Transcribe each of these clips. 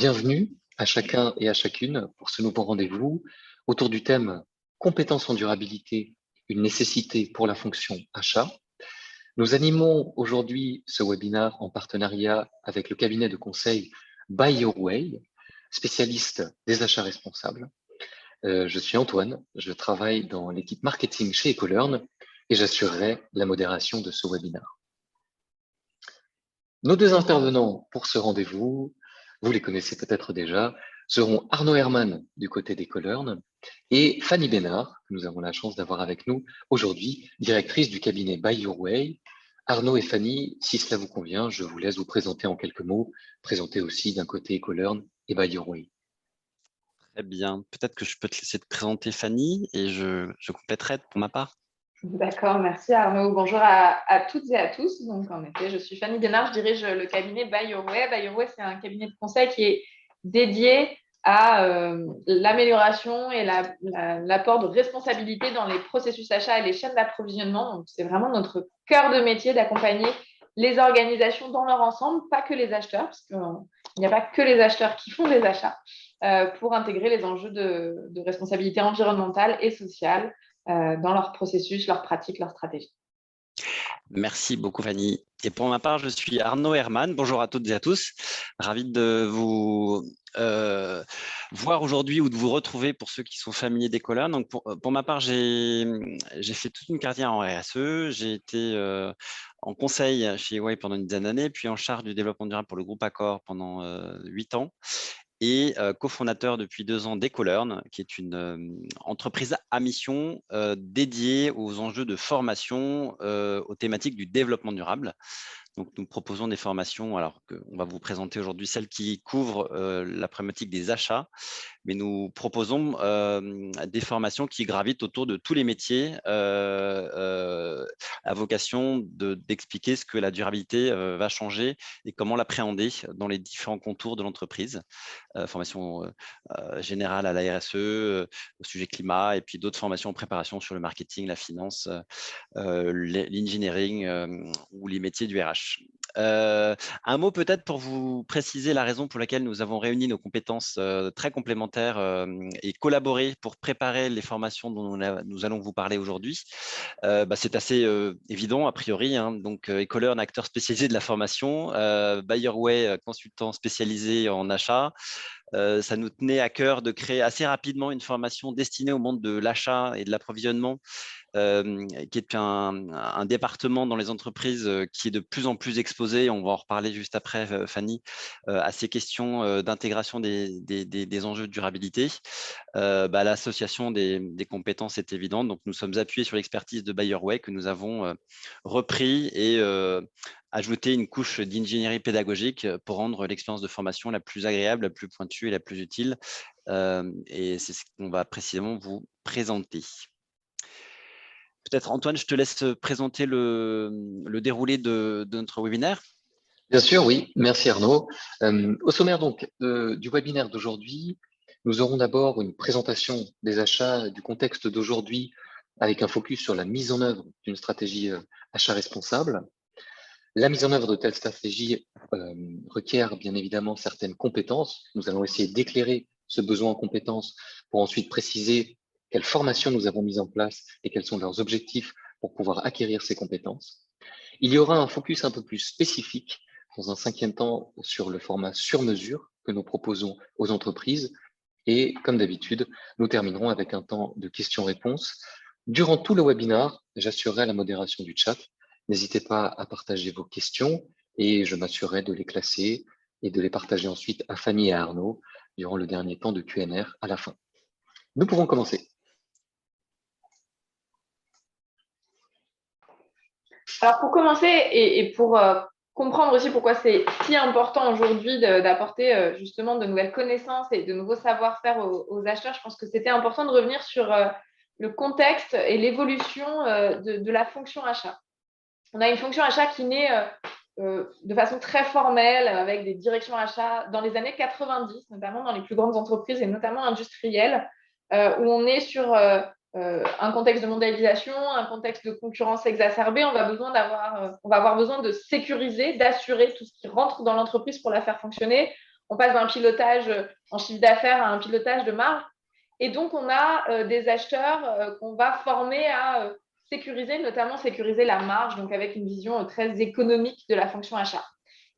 Bienvenue à chacun et à chacune pour ce nouveau rendez-vous autour du thème compétences en durabilité, une nécessité pour la fonction achat. Nous animons aujourd'hui ce webinaire en partenariat avec le cabinet de conseil Buy Your Way, spécialiste des achats responsables. Je suis Antoine, je travaille dans l'équipe marketing chez Ecolearn et j'assurerai la modération de ce webinaire. Nos deux intervenants pour ce rendez-vous, vous les connaissez peut-être déjà, seront Arnaud Herman du côté d'Ecolearn et Fanny Bénard, que nous avons la chance d'avoir avec nous aujourd'hui, directrice du cabinet Buy Your Way. Arnaud et Fanny, si cela vous convient, je vous laisse vous présenter en quelques mots, présenter aussi d'un côté Ecolearn et Buy Your Way. Très bien. Peut-être que je peux te laisser te présenter, Fanny, et je compléterai pour ma part. D'accord, merci Arnaud. Bonjour à toutes et à tous. Donc, en effet, je suis Fanny Bénard, je dirige le cabinet Buy Your Way. Buy Your Way, c'est un cabinet de conseil qui est dédié à l'amélioration et l'apport de responsabilité dans les processus achats et les chaînes d'approvisionnement. Donc, c'est vraiment notre cœur de métier d'accompagner les organisations dans leur ensemble, pas que les acheteurs, parce qu'il n'y a pas que les acheteurs qui font des achats, pour intégrer les enjeux de responsabilité environnementale et sociale dans leur processus, leurs pratiques, leurs stratégies. Merci beaucoup, Fanny. Et pour ma part, je suis Arnaud Herman. Bonjour à toutes et à tous. Ravi de vous voir aujourd'hui ou de vous retrouver pour ceux qui sont familiers d'Ecolearn. Donc, pour ma part, j'ai fait toute une carrière en RSE. J'ai été en conseil chez EY pendant une dizaine d'années, puis en charge du développement durable pour le groupe Accor pendant 8 ans. Et cofondateur depuis 2 ans d'Ecolearn, qui est une entreprise à mission dédiée aux enjeux de formation aux thématiques du développement durable. Donc, nous proposons des formations, alors qu'on va vous présenter aujourd'hui celles qui couvrent la problématique des achats, mais nous proposons des formations qui gravitent autour de tous les métiers à vocation d'expliquer ce que la durabilité va changer et comment l'appréhender dans les différents contours de l'entreprise. Formation générale à la RSE, au sujet climat, et puis d'autres formations en préparation sur le marketing, la finance, l'engineering ou les métiers du RH. Un mot peut-être pour vous préciser la raison pour laquelle nous avons réuni nos compétences très complémentaires et collaboré pour préparer les formations dont nous allons vous parler aujourd'hui. C'est assez évident a priori, hein. Donc Ecolearn, acteur spécialisé de la formation, Buy Your Way, consultant spécialisé en achat. Ça nous tenait à cœur de créer assez rapidement une formation destinée au monde de l'achat et de l'approvisionnement, qui est un département dans les entreprises qui est de plus en plus exposé, on va en reparler juste après, Fanny, à ces questions d'intégration des enjeux de durabilité. L'association des compétences est évidente, donc nous sommes appuyés sur l'expertise de Buy Your Way que nous avons repris et ajouter une couche d'ingénierie pédagogique pour rendre l'expérience de formation la plus agréable, la plus pointue et la plus utile. Et c'est ce qu'on va précisément vous présenter. Peut-être Antoine, je te laisse présenter le déroulé de notre webinaire. Bien sûr, oui. Merci Arnaud. Au sommaire donc du webinaire d'aujourd'hui, nous aurons d'abord une présentation des achats, du contexte d'aujourd'hui, avec un focus sur la mise en œuvre d'une stratégie achat responsable. La mise en œuvre de telle stratégie requiert bien évidemment certaines compétences. Nous allons essayer d'éclairer ce besoin en compétences pour ensuite préciser quelles formations nous avons mises en place et quels sont leurs objectifs pour pouvoir acquérir ces compétences. Il y aura un focus un peu plus spécifique dans un 5e temps sur le format sur mesure que nous proposons aux entreprises. Et comme d'habitude, nous terminerons avec un temps de questions-réponses. Durant tout le webinaire, j'assurerai la modération du chat. N'hésitez pas à partager vos questions et je m'assurerai de les classer et de les partager ensuite à Fanny et à Arnaud durant le dernier temps de Q&R à la fin. Nous pouvons commencer. Alors pour commencer et pour comprendre aussi pourquoi c'est si important aujourd'hui d'apporter justement de nouvelles connaissances et de nouveaux savoir-faire aux acheteurs, je pense que c'était important de revenir sur le contexte et l'évolution de la fonction achat. On a une fonction achat qui naît de façon très formelle avec des directions achats dans les années 90, notamment dans les plus grandes entreprises et notamment industrielles, où on est sur un contexte de mondialisation, un contexte de concurrence exacerbée. On va avoir besoin de sécuriser, d'assurer tout ce qui rentre dans l'entreprise pour la faire fonctionner. on passe d'un pilotage en chiffre d'affaires à un pilotage de marge. Et donc, on a des acheteurs qu'on va former à sécuriser, notamment sécuriser la marge, donc avec une vision très économique de la fonction achat.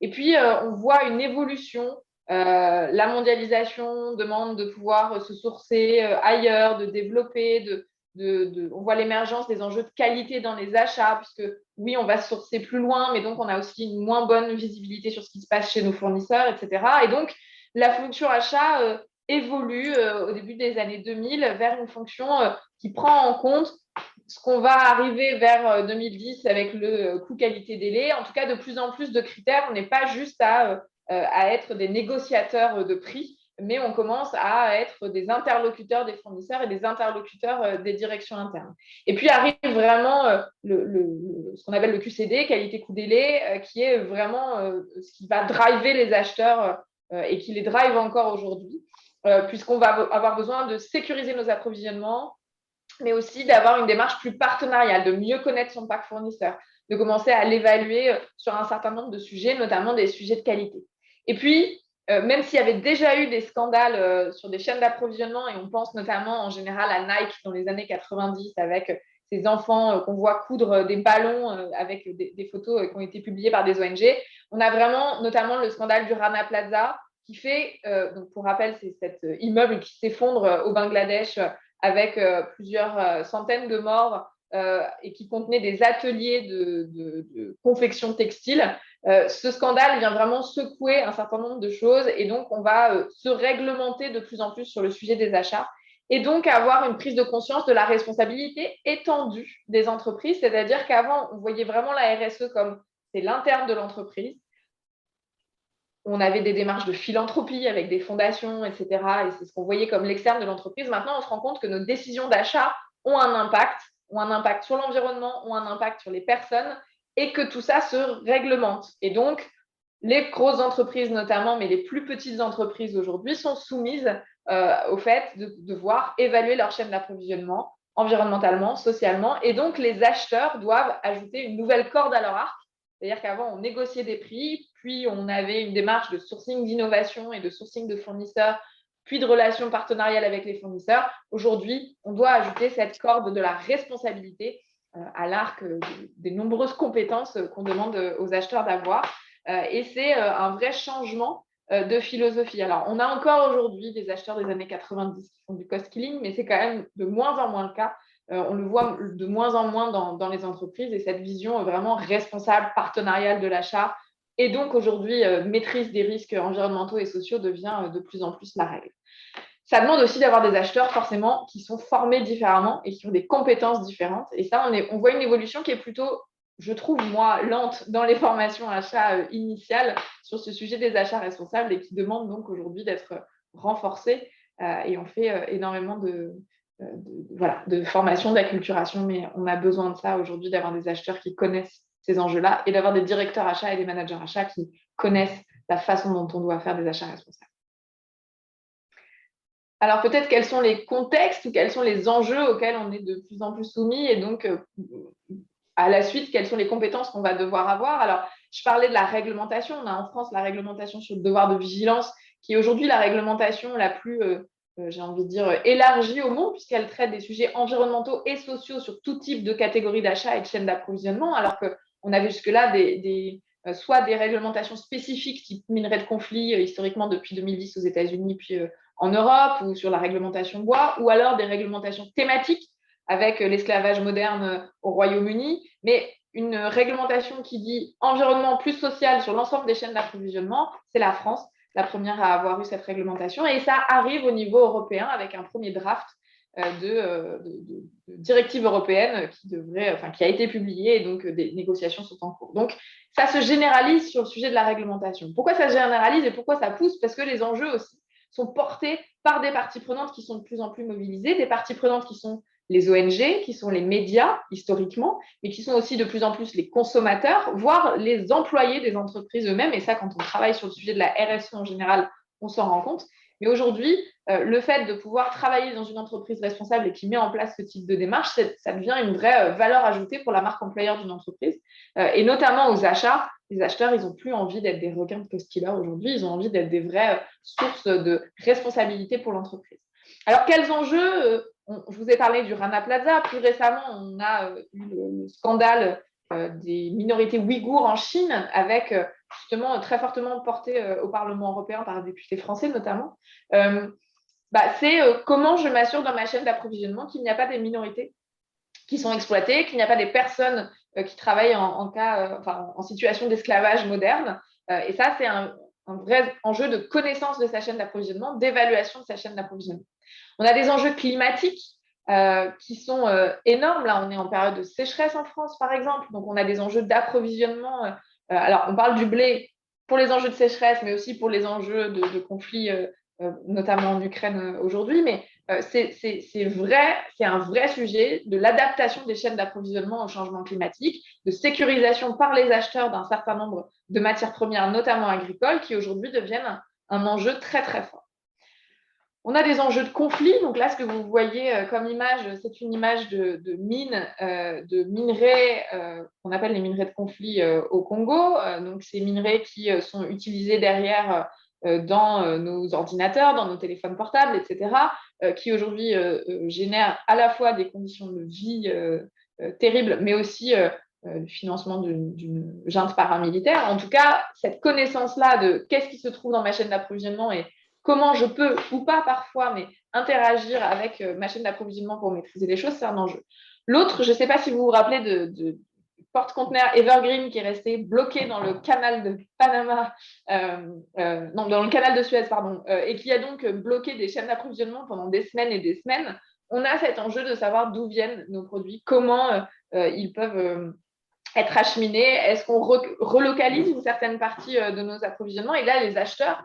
Et puis, on voit une évolution. La mondialisation demande de pouvoir se sourcer ailleurs, de développer, on voit l'émergence des enjeux de qualité dans les achats, puisque oui, on va se sourcer plus loin, mais donc on a aussi une moins bonne visibilité sur ce qui se passe chez nos fournisseurs, etc. Et donc, la fonction achat évolue au début des années 2000 vers une fonction qui prend en compte ce qu'on va arriver vers 2010 avec le coût qualité-délai. En tout cas, de plus en plus de critères, on n'est pas juste à être des négociateurs de prix, mais on commence à être des interlocuteurs des fournisseurs et des interlocuteurs des directions internes. Et puis arrive vraiment ce qu'on appelle le QCD, qualité-coût-délai, qui est vraiment ce qui va driver les acheteurs et qui les drive encore aujourd'hui, puisqu'on va avoir besoin de sécuriser nos approvisionnements, mais aussi d'avoir une démarche plus partenariale, de mieux connaître son parc fournisseur, de commencer à l'évaluer sur un certain nombre de sujets, notamment des sujets de qualité. Et puis, même s'il y avait déjà eu des scandales sur des chaînes d'approvisionnement, et on pense notamment en général à Nike dans les années 90 avec ces enfants qu'on voit coudre des ballons avec des photos qui ont été publiées par des ONG, on a vraiment notamment le scandale du Rana Plaza qui fait, donc pour rappel, c'est cet immeuble qui s'effondre au Bangladesh avec plusieurs centaines de morts et qui contenait des ateliers de confection textile. Ce scandale vient vraiment secouer un certain nombre de choses et donc on va se réglementer de plus en plus sur le sujet des achats et donc avoir une prise de conscience de la responsabilité étendue des entreprises, c'est-à-dire qu'avant, on voyait vraiment la RSE comme c'est l'interne de l'entreprise. On avait des démarches de philanthropie avec des fondations, etc. Et c'est ce qu'on voyait comme l'externe de l'entreprise. Maintenant, on se rend compte que nos décisions d'achat ont un impact sur l'environnement, ont un impact sur les personnes et que tout ça se réglemente. Et donc, les grosses entreprises notamment, mais les plus petites entreprises aujourd'hui sont soumises au fait de devoir évaluer leur chaîne d'approvisionnement environnementalement, socialement. Et donc, les acheteurs doivent ajouter une nouvelle corde à leur arc. C'est-à-dire qu'avant, on négociait des prix, puis on avait une démarche de sourcing d'innovation et de sourcing de fournisseurs, puis de relations partenariales avec les fournisseurs. Aujourd'hui, on doit ajouter cette corde de la responsabilité à l'arc des nombreuses compétences qu'on demande aux acheteurs d'avoir. Et c'est un vrai changement de philosophie. Alors, on a encore aujourd'hui des acheteurs des années 90 qui font du cost killing, mais c'est quand même de moins en moins le cas. On le voit de moins en moins dans les entreprises et cette vision vraiment responsable, partenariale de l'achat et donc aujourd'hui maîtrise des risques environnementaux et sociaux devient de plus en plus la règle. Ça demande aussi d'avoir des acheteurs forcément qui sont formés différemment et qui ont des compétences différentes. Et ça, on voit une évolution qui est plutôt, je trouve, moi, lente dans les formations achats initiales sur ce sujet des achats responsables et qui demande donc aujourd'hui d'être renforcée. Et on fait énormément de formation, d'acculturation, mais on a besoin de ça aujourd'hui, d'avoir des acheteurs qui connaissent ces enjeux-là et d'avoir des directeurs achats et des managers achats qui connaissent la façon dont on doit faire des achats responsables. Alors peut-être quels sont les contextes ou quels sont les enjeux auxquels on est de plus en plus soumis et donc à la suite, quelles sont les compétences qu'on va devoir avoir. Alors je parlais de la réglementation. On a en France la réglementation sur le devoir de vigilance qui est aujourd'hui la réglementation la plus j'ai envie de dire, élargie au monde, puisqu'elle traite des sujets environnementaux et sociaux sur tout type de catégories d'achat et de chaînes d'approvisionnement, alors qu'on avait jusque-là soit des réglementations spécifiques type minerais de conflit, historiquement depuis 2010 aux États-Unis, puis en Europe, ou sur la réglementation bois, ou alors des réglementations thématiques avec l'esclavage moderne au Royaume-Uni, mais une réglementation qui dit environnement plus social sur l'ensemble des chaînes d'approvisionnement, c'est la France, la première à avoir eu cette réglementation. Et ça arrive au niveau européen avec un premier draft de directive européenne qui a été publiée et donc des négociations sont en cours. Donc, ça se généralise sur le sujet de la réglementation. Pourquoi ça se généralise et pourquoi ça pousse? Parce que les enjeux aussi sont portés par des parties prenantes qui sont de plus en plus mobilisées, des parties prenantes qui sont les ONG, qui sont les médias historiquement, mais qui sont aussi de plus en plus les consommateurs, voire les employés des entreprises eux-mêmes. Et ça, quand on travaille sur le sujet de la RSE en général, on s'en rend compte. Mais aujourd'hui, le fait de pouvoir travailler dans une entreprise responsable et qui met en place ce type de démarche, ça devient une vraie valeur ajoutée pour la marque employeur d'une entreprise. Et notamment aux achats, les acheteurs, ils n'ont plus envie d'être des requins de post-killer aujourd'hui, ils ont envie d'être des vraies sources de responsabilité pour l'entreprise. Alors, quels enjeux je vous ai parlé du Rana Plaza. Plus récemment, on a eu le scandale des minorités ouïghours en Chine, avec justement très fortement porté au Parlement européen par un député français notamment. C'est comment je m'assure dans ma chaîne d'approvisionnement qu'il n'y a pas des minorités qui sont exploitées, qu'il n'y a pas des personnes qui travaillent en situation d'esclavage moderne. Et ça, c'est un vrai enjeu de connaissance de sa chaîne d'approvisionnement, d'évaluation de sa chaîne d'approvisionnement. On a des enjeux climatiques qui sont énormes. Là, on est en période de sécheresse en France, par exemple. Donc, on a des enjeux d'approvisionnement. Alors, on parle du blé pour les enjeux de sécheresse, mais aussi pour les enjeux de conflits, notamment en Ukraine aujourd'hui. Mais c'est un vrai sujet de l'adaptation des chaînes d'approvisionnement au changement climatique, de sécurisation par les acheteurs d'un certain nombre de matières premières, notamment agricoles, qui aujourd'hui deviennent un enjeu très, très fort. On a des enjeux de conflit. Donc là, ce que vous voyez comme image, c'est une image de mines, de minerais, qu'on appelle les minerais de conflit au Congo. Donc, ces minerais qui sont utilisés derrière dans nos ordinateurs, dans nos téléphones portables, etc., qui aujourd'hui génèrent à la fois des conditions de vie terribles, mais aussi le financement d'une junte paramilitaire. En tout cas, cette connaissance-là de qu'est-ce qui se trouve dans ma chaîne d'approvisionnement et comment je peux, ou pas parfois, mais interagir avec ma chaîne d'approvisionnement pour maîtriser les choses, c'est un enjeu. L'autre, je ne sais pas si vous vous rappelez de porte-conteneur Evergreen qui est resté bloqué dans le canal de Panama, dans le canal de Suez, pardon, et qui a donc bloqué des chaînes d'approvisionnement pendant des semaines et des semaines. On a cet enjeu de savoir d'où viennent nos produits, comment ils peuvent être acheminés, est-ce qu'on relocalise une certaine partie de nos approvisionnements? Et là, les acheteurs,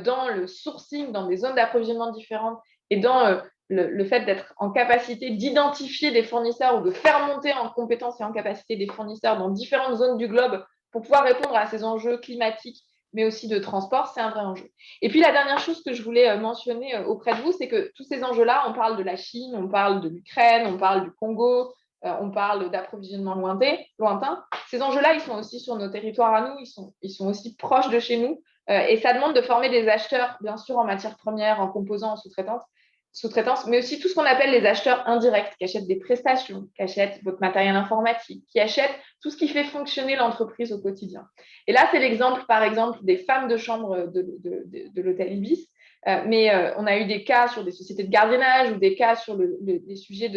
dans le sourcing, dans des zones d'approvisionnement différentes et dans le fait d'être en capacité d'identifier des fournisseurs ou de faire monter en compétences et en capacité des fournisseurs dans différentes zones du globe pour pouvoir répondre à ces enjeux climatiques, mais aussi de transport, c'est un vrai enjeu. Et puis, la dernière chose que je voulais mentionner auprès de vous, c'est que tous ces enjeux-là, on parle de la Chine, on parle de l'Ukraine, on parle du Congo, on parle d'approvisionnement lointain. Ces enjeux-là, ils sont aussi sur nos territoires à nous, ils sont aussi proches de chez nous. Et ça demande de former des acheteurs, bien sûr, en matières premières, en composants, en sous-traitance, mais aussi tout ce qu'on appelle les acheteurs indirects, qui achètent des prestations, qui achètent votre matériel informatique, qui achètent tout ce qui fait fonctionner l'entreprise au quotidien. Et là, c'est l'exemple, par exemple, des femmes de chambre de l'hôtel Ibis. Mais on a eu des cas sur des sociétés de gardiennage ou des cas sur les sujets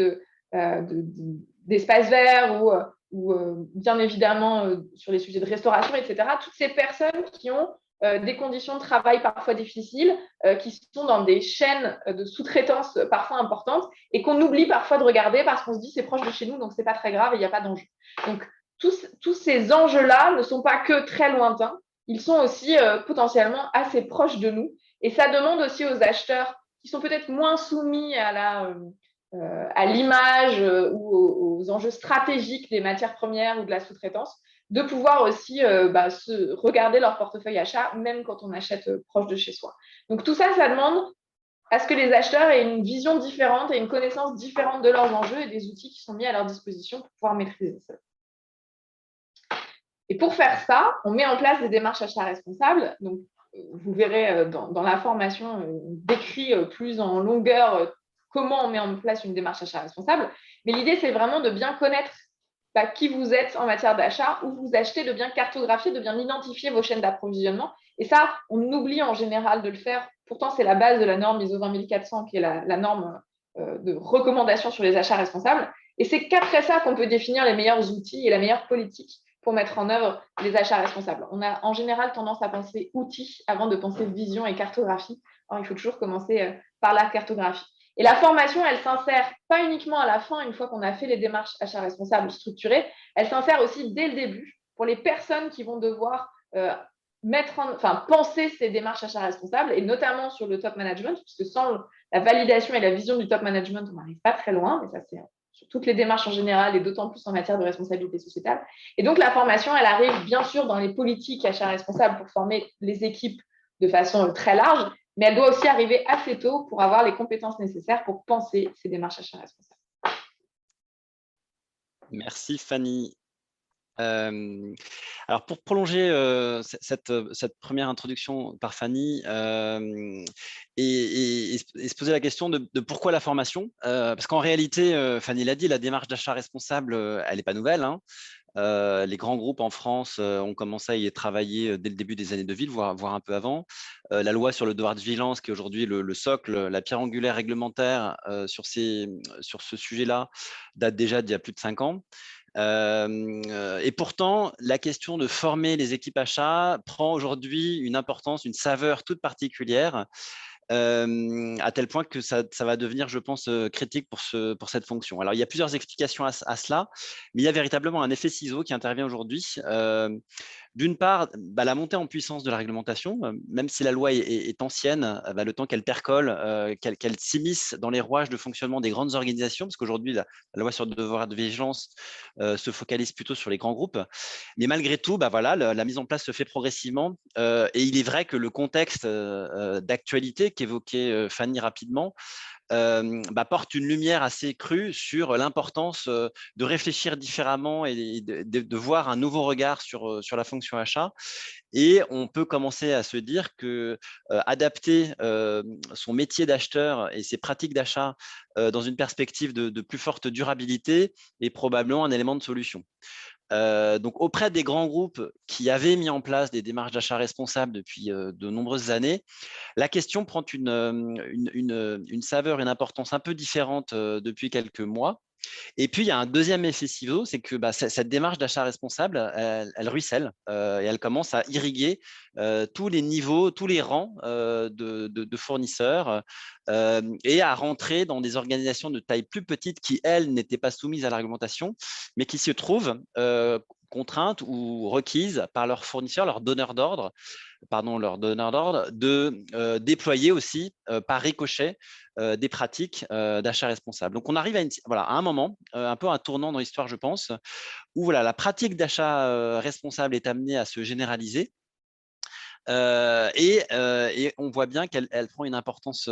d'espaces verts ou bien évidemment sur les sujets de restauration, etc. Toutes ces personnes qui ont des conditions de travail parfois difficiles, qui sont dans des chaînes de sous-traitance parfois importantes et qu'on oublie parfois de regarder parce qu'on se dit c'est proche de chez nous, donc c'est pas très grave et il n'y a pas d'enjeu. Donc, tous ces enjeux-là ne sont pas que très lointains, ils sont aussi potentiellement assez proches de nous. Et ça demande aussi aux acheteurs qui sont peut-être moins soumis à l'image ou aux enjeux stratégiques des matières premières ou de la sous-traitance, de pouvoir aussi se regarder leur portefeuille achat, même quand on achète proche de chez soi. Donc tout ça, ça demande à ce que les acheteurs aient une vision différente et une connaissance différente de leurs enjeux et des outils qui sont mis à leur disposition pour pouvoir maîtriser ça. Et pour faire ça, on met en place des démarches achats responsables. Donc, vous verrez dans la formation, on décrit plus en longueur comment on met en place une démarche achat responsable. Mais l'idée, c'est vraiment de bien connaître qui vous êtes en matière d'achat, où vous achetez, de bien cartographier, de bien identifier vos chaînes d'approvisionnement. Et ça, on oublie en général de le faire. Pourtant, c'est la base de la norme ISO 20400, qui est la norme de recommandation sur les achats responsables. Et c'est qu'après ça qu'on peut définir les meilleurs outils et la meilleure politique pour mettre en œuvre les achats responsables. On a en général tendance à penser outils avant de penser vision et cartographie. Alors, il faut toujours commencer par la cartographie. Et la formation, elle s'insère pas uniquement à la fin, une fois qu'on a fait les démarches achats responsables structurées, elle s'insère aussi dès le début pour les personnes qui vont devoir penser ces démarches achats responsables, et notamment sur le top management, puisque sans la validation et la vision du top management, on n'arrive pas très loin, mais ça c'est sur toutes les démarches en général et d'autant plus en matière de responsabilité sociétale. Et donc la formation, elle arrive bien sûr dans les politiques achats responsables pour former les équipes de façon très large, mais elle doit aussi arriver assez tôt pour avoir les compétences nécessaires pour penser ces démarches achats responsables. Merci Fanny. Alors pour prolonger cette première introduction par Fanny et se poser la question de pourquoi la formation, parce qu'en réalité, Fanny l'a dit, la démarche d'achat responsable, elle n'est pas nouvelle, hein. Les grands groupes en France ont commencé à y travailler dès le début des années 2000, voire un peu avant. La loi sur le devoir de vigilance, qui est aujourd'hui le socle, la pierre angulaire réglementaire sur ce sujet-là, date déjà d'il y a plus de 5 ans. Et pourtant, la question de former les équipes achats prend aujourd'hui une importance, une saveur toute particulière, à tel point que ça va devenir, je pense, critique pour cette fonction. Alors, il y a plusieurs explications à cela, mais il y a véritablement un effet ciseau qui intervient aujourd'hui. D'une part, la montée en puissance de la réglementation, même si la loi est ancienne, le temps qu'elle percole, qu'elle s'immisce dans les rouages de fonctionnement des grandes organisations, parce qu'aujourd'hui, la loi sur le devoir de vigilance se focalise plutôt sur les grands groupes. Mais malgré tout, la mise en place se fait progressivement. Et il est vrai que le contexte d'actualité qu'évoquait Fanny rapidement porte une lumière assez crue sur l'importance de réfléchir différemment et de voir un nouveau regard sur la fonction achat. Et on peut commencer à se dire que adapter son métier d'acheteur et ses pratiques d'achat dans une perspective de plus forte durabilité est probablement un élément de solution. Donc, auprès des grands groupes qui avaient mis en place des démarches d'achat responsables depuis de nombreuses années, la question prend une saveur, une importance un peu différente depuis quelques mois. Et puis, il y a un deuxième effet ciseau, c'est que cette démarche d'achat responsable, elle ruisselle et elle commence à irriguer tous les niveaux, tous les rangs de fournisseurs et à rentrer dans des organisations de taille plus petite qui, elles, n'étaient pas soumises à la réglementation, mais qui se trouvent contraintes ou requises par leurs fournisseurs, leurs donneurs d'ordre, de déployer aussi par ricochet des pratiques d'achat responsable. Donc, on arrive à un moment, un peu un tournant dans l'histoire, je pense, où la pratique d'achat responsable est amenée à se généraliser. Et on voit bien qu'elle prend une importance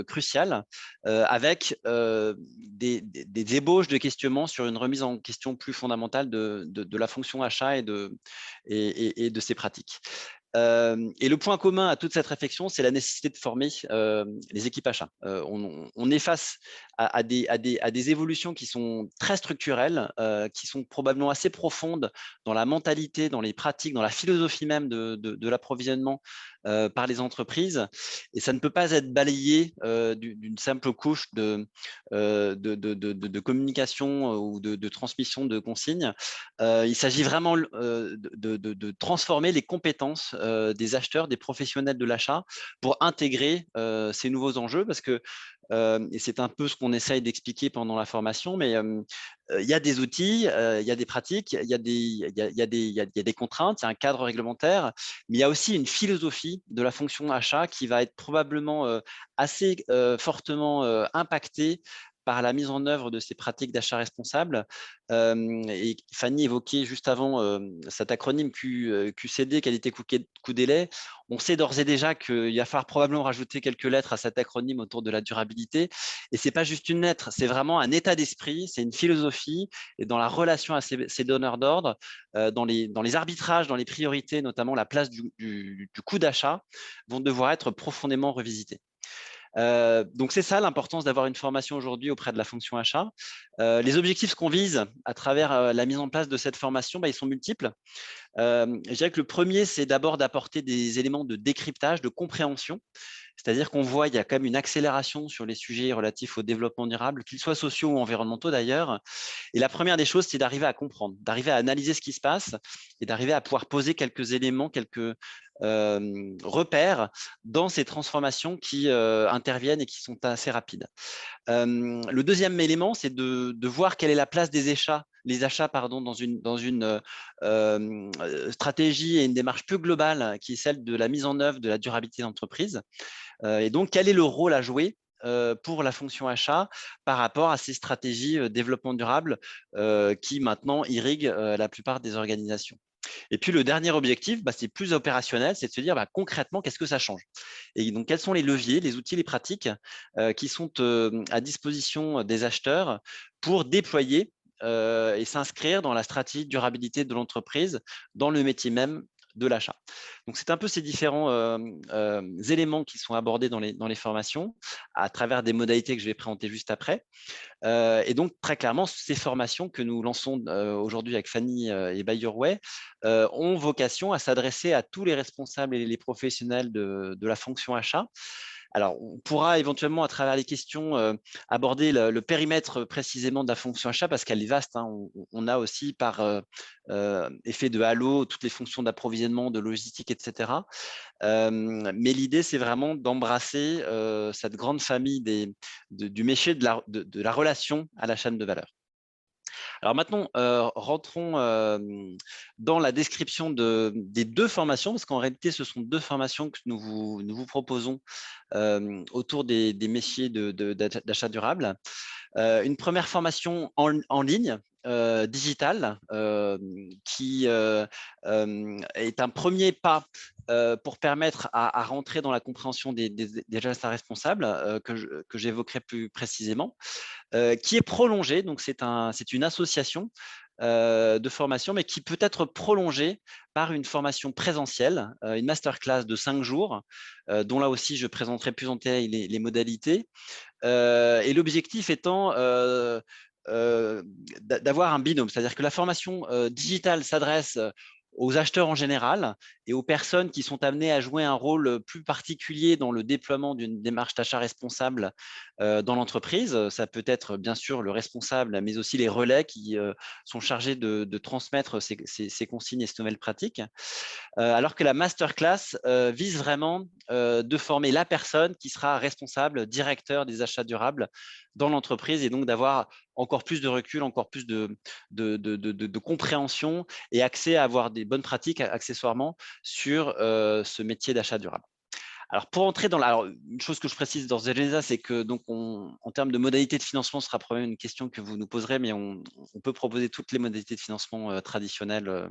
cruciale avec des ébauches de questionnement sur une remise en question plus fondamentale de la fonction achat et de ses pratiques. Et le point commun à toute cette réflexion, c'est la nécessité de former les équipes achats. On est face à des évolutions qui sont très structurelles, qui sont probablement assez profondes dans la mentalité, dans les pratiques, dans la philosophie même de l'approvisionnement par les entreprises. Et ça ne peut pas être balayé d'une simple couche de communication ou de transmission de consignes. Il s'agit vraiment de transformer les compétences des acheteurs, des professionnels de l'achat pour intégrer ces nouveaux enjeux, parce que, et c'est un peu ce qu'on essaye d'expliquer pendant la formation, mais il y a des outils, il y a des pratiques, il y a des contraintes, il y a un cadre réglementaire, mais il y a aussi une philosophie de la fonction achat qui va être probablement assez fortement impactée par la mise en œuvre de ces pratiques d'achat responsable. Et Fanny évoquait juste avant cet acronyme QCD, qualité, coût, délai. On sait d'ores et déjà qu'il va falloir probablement rajouter quelques lettres à cet acronyme autour de la durabilité. Et ce n'est pas juste une lettre, c'est vraiment un état d'esprit, c'est une philosophie. Et dans la relation à ces donneurs d'ordre, dans les arbitrages, dans les priorités, notamment la place du coût d'achat, vont devoir être profondément revisitées. Donc, c'est ça l'importance d'avoir une formation aujourd'hui auprès de la fonction achat. Les objectifs qu'on vise à travers la mise en place de cette formation, ils sont multiples. Je dirais que le premier, c'est d'abord d'apporter des éléments de décryptage, de compréhension. C'est-à-dire qu'on voit, il y a quand même une accélération sur les sujets relatifs au développement durable, qu'ils soient sociaux ou environnementaux d'ailleurs. Et la première des choses, c'est d'arriver à comprendre, d'arriver à analyser ce qui se passe et d'arriver à pouvoir poser quelques éléments, quelques repères dans ces transformations qui interviennent et qui sont assez rapides. Le deuxième élément, c'est de voir quelle est la place des achats, dans une stratégie et une démarche plus globale qui est celle de la mise en œuvre de la durabilité d'entreprise. Et donc, quel est le rôle à jouer pour la fonction achat par rapport à ces stratégies développement durable qui maintenant irriguent la plupart des organisations. Et puis, le dernier objectif, c'est plus opérationnel, c'est de se dire concrètement, qu'est-ce que ça change? Et donc, quels sont les leviers, les outils, les pratiques qui sont à disposition des acheteurs pour déployer et s'inscrire dans la stratégie de durabilité de l'entreprise, dans le métier même de l'achat. Donc, c'est un peu ces différents éléments qui sont abordés dans les formations à travers des modalités que je vais présenter juste après. Et donc, très clairement, ces formations que nous lançons aujourd'hui avec Fanny et Buy Your Way ont vocation à s'adresser à tous les responsables et les professionnels de la fonction achat. Alors, on pourra éventuellement, à travers les questions, aborder le périmètre précisément de la fonction achat parce qu'elle est vaste. Hein. On a aussi par effet de halo toutes les fonctions d'approvisionnement, de logistique, etc. Mais l'idée, c'est vraiment d'embrasser cette grande famille du métier de la relation à la chaîne de valeur. Alors maintenant, rentrons dans la description des deux formations, parce qu'en réalité, ce sont deux formations que nous vous proposons autour des métiers d'achat durable. Une première formation en ligne, digitale, qui est un premier pas pour permettre à rentrer dans la compréhension des gestes responsables que j'évoquerai plus précisément, qui est prolongée. Donc, c'est une association de formation, mais qui peut être prolongée par une formation présentielle, une masterclass de 5 jours, dont là aussi je présenterai plus en détail les modalités. Et l'objectif étant d'avoir un binôme, c'est-à-dire que la formation digitale s'adresse aux acheteurs en général et aux personnes qui sont amenées à jouer un rôle plus particulier dans le déploiement d'une démarche d'achat responsable dans l'entreprise. Ça peut être bien sûr le responsable, mais aussi les relais qui sont chargés de transmettre ces consignes et ces nouvelles pratiques. Alors que la masterclass vise vraiment de former la personne qui sera responsable, directeur des achats durables dans l'entreprise et donc d'avoir encore plus de recul, encore plus de compréhension et accès à avoir des bonnes pratiques accessoirement sur ce métier d'achat durable. Alors, pour entrer dans une chose que je précise d'ores et déjà, c'est que donc en termes de modalités de financement, ce sera probablement une question que vous nous poserez, mais on peut proposer toutes les modalités de financement traditionnelles,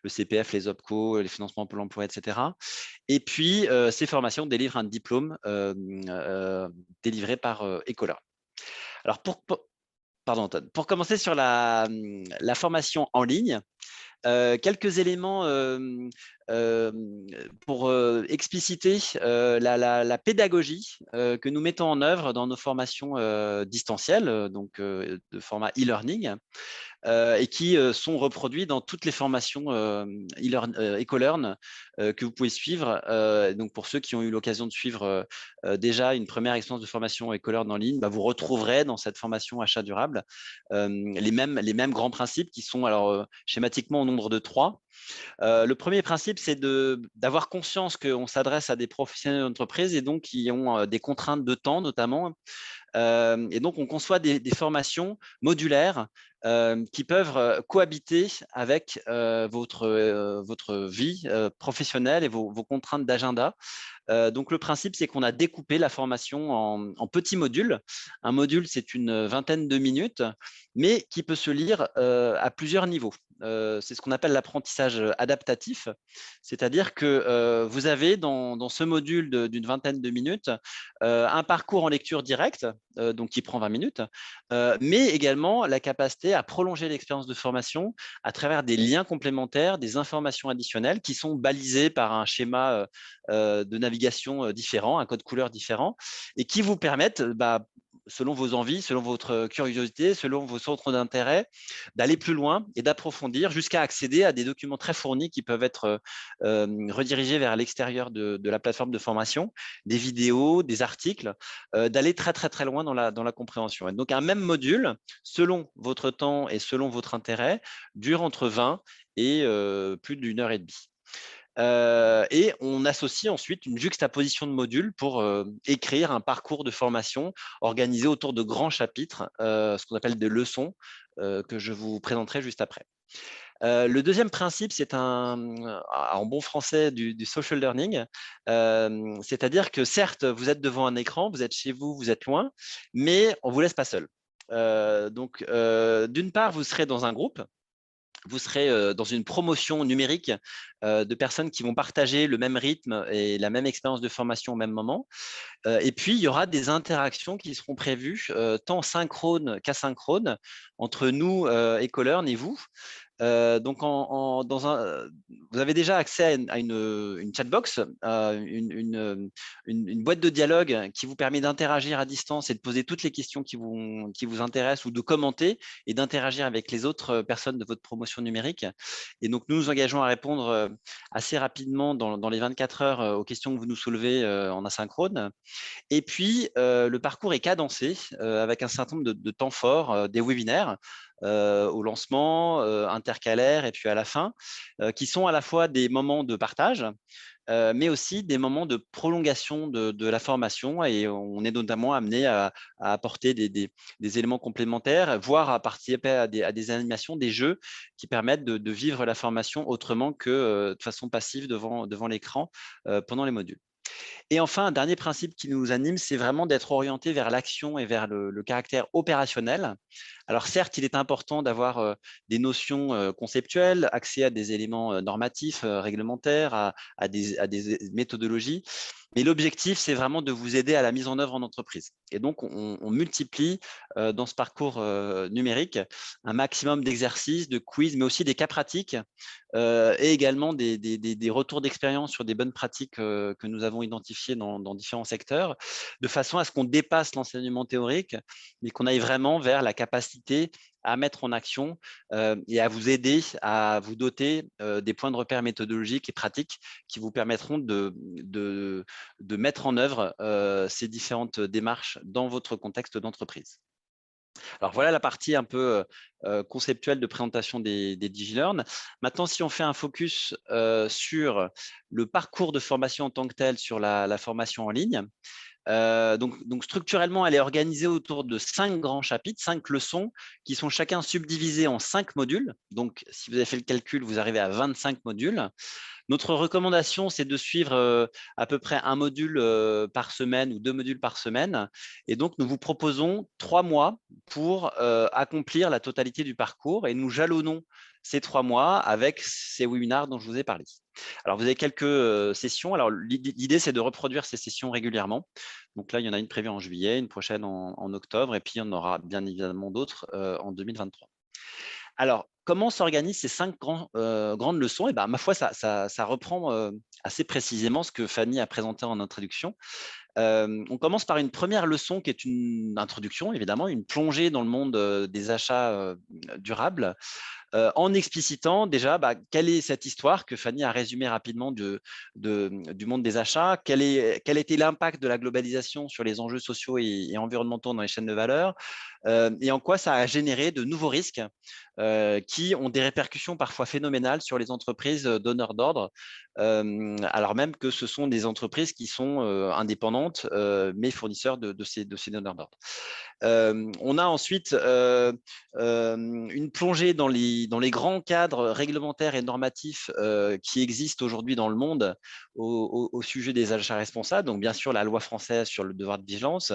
le CPF, les OPCO, les financements Pôle emploi, etc. Et puis, ces formations délivrent un diplôme délivré par Ecolor. Alors, pour commencer sur la formation en ligne, quelques éléments pour expliciter la pédagogie que nous mettons en œuvre dans nos formations distancielles, donc de format e-learning, et qui sont reproduits dans toutes les formations EcoLearn que vous pouvez suivre. Donc, pour ceux qui ont eu l'occasion de suivre déjà une première expérience de formation EcoLearn en ligne, vous retrouverez dans cette formation achat durable les mêmes grands principes qui sont alors schématiquement au nombre de 3. Le premier principe, c'est d'avoir conscience qu'on s'adresse à des professionnels d'entreprise et donc qui ont des contraintes de temps notamment. Et donc, on conçoit des formations modulaires qui peuvent cohabiter avec votre vie professionnelle et vos contraintes d'agenda. Donc, le principe, c'est qu'on a découpé la formation en petits modules. Un module, c'est une vingtaine de minutes, mais qui peut se lire à plusieurs niveaux. C'est ce qu'on appelle l'apprentissage adaptatif, c'est-à-dire que vous avez dans ce module d'une vingtaine de minutes un parcours en lecture directe, donc qui prend 20 minutes, mais également la capacité à prolonger l'expérience de formation à travers des liens complémentaires, des informations additionnelles qui sont balisées par un schéma de navigation différent, un code couleur différent, et qui vous permettent, selon vos envies, selon votre curiosité, selon vos centres d'intérêt, d'aller plus loin et d'approfondir jusqu'à accéder à des documents très fournis qui peuvent être redirigés vers l'extérieur de la plateforme de formation, des vidéos, des articles, d'aller très, très, très loin dans la compréhension. Et donc, un même module, selon votre temps et selon votre intérêt, dure entre 20 et plus d'1 heure et demie. Et on associe ensuite une juxtaposition de modules pour écrire un parcours de formation organisé autour de grands chapitres, ce qu'on appelle des leçons, que je vous présenterai juste après. Le deuxième principe, c'est en bon français du social learning, c'est-à-dire que certes, vous êtes devant un écran, vous êtes chez vous, vous êtes loin, mais on ne vous laisse pas seul. Donc, d'une part, vous serez dans un groupe vous serez dans une promotion numérique de personnes qui vont partager le même rythme et la même expérience de formation au même moment. Et puis, il y aura des interactions qui seront prévues, tant synchrones qu'asynchrones, entre nous, Ecolearn, et vous. Donc, vous avez déjà accès à une chatbox, une boîte de dialogue qui vous permet d'interagir à distance et de poser toutes les questions qui vous intéressent, ou de commenter et d'interagir avec les autres personnes de votre promotion numérique. Et donc, nous nous engageons à répondre assez rapidement dans les 24 heures aux questions que vous nous soulevez en asynchrone. Et puis, le parcours est cadencé avec un certain nombre de temps forts, des webinaires au lancement, intercalaires et puis à la fin, qui sont à la fois des moments de partage, mais aussi des moments de prolongation de la formation. Et on est notamment amené à apporter des éléments complémentaires, voire à participer à des animations, des jeux qui permettent de vivre la formation autrement que de façon passive devant l'écran pendant les modules. Et enfin, un dernier principe qui nous anime, c'est vraiment d'être orienté vers l'action et vers le caractère opérationnel. Alors certes, il est important d'avoir des notions conceptuelles, accès à des éléments normatifs, réglementaires, à des méthodologies, mais l'objectif, c'est vraiment de vous aider à la mise en œuvre en entreprise. Et donc, on multiplie dans ce parcours numérique un maximum d'exercices, de quiz, mais aussi des cas pratiques et également des retours d'expérience sur des bonnes pratiques que nous avons identifiées dans différents secteurs, de façon à ce qu'on dépasse l'enseignement théorique, mais qu'on aille vraiment vers la capacité à mettre en action et à vous aider, à vous doter des points de repère méthodologiques et pratiques qui vous permettront de mettre en œuvre ces différentes démarches dans votre contexte d'entreprise. Alors voilà la partie un peu conceptuelle de présentation des DigiLearn. Maintenant, si on fait un focus sur le parcours de formation en tant que tel, sur la formation en ligne, donc structurellement, elle est organisée autour de 5 grands chapitres, 5 leçons qui sont chacun subdivisés en 5 modules. Donc, si vous avez fait le calcul, vous arrivez à 25 modules. Notre recommandation, c'est de suivre à peu près un module par semaine ou 2 modules par semaine. Et donc, nous vous proposons 3 mois pour accomplir la totalité du parcours, et nous jalonnons ces 3 mois avec ces webinaires dont je vous ai parlé. Alors, vous avez quelques sessions. Alors, l'idée, c'est de reproduire ces sessions régulièrement. Donc là, il y en a une prévue en juillet, une prochaine en octobre, et puis il y en aura bien évidemment d'autres en 2023. Alors, comment s'organisent ces 5 grandes leçons? Et ben, ma foi, ça reprend assez précisément ce que Fanny a présenté en introduction. On commence par une première leçon qui est une introduction, évidemment, une plongée dans le monde des achats durables, en explicitant déjà quelle est cette histoire que Fanny a résumée rapidement du monde des achats, quel était l'impact de la globalisation sur les enjeux sociaux et environnementaux dans les chaînes de valeur, et en quoi ça a généré de nouveaux risques qui ont des répercussions parfois phénoménales sur les entreprises donneurs d'ordre, alors même que ce sont des entreprises qui sont indépendantes, mais fournisseurs de ces donneurs d'ordre. On a ensuite une plongée dans les grands cadres réglementaires et normatifs qui existent aujourd'hui dans le monde au sujet des achats responsables. Donc, bien sûr, la loi française sur le devoir de vigilance,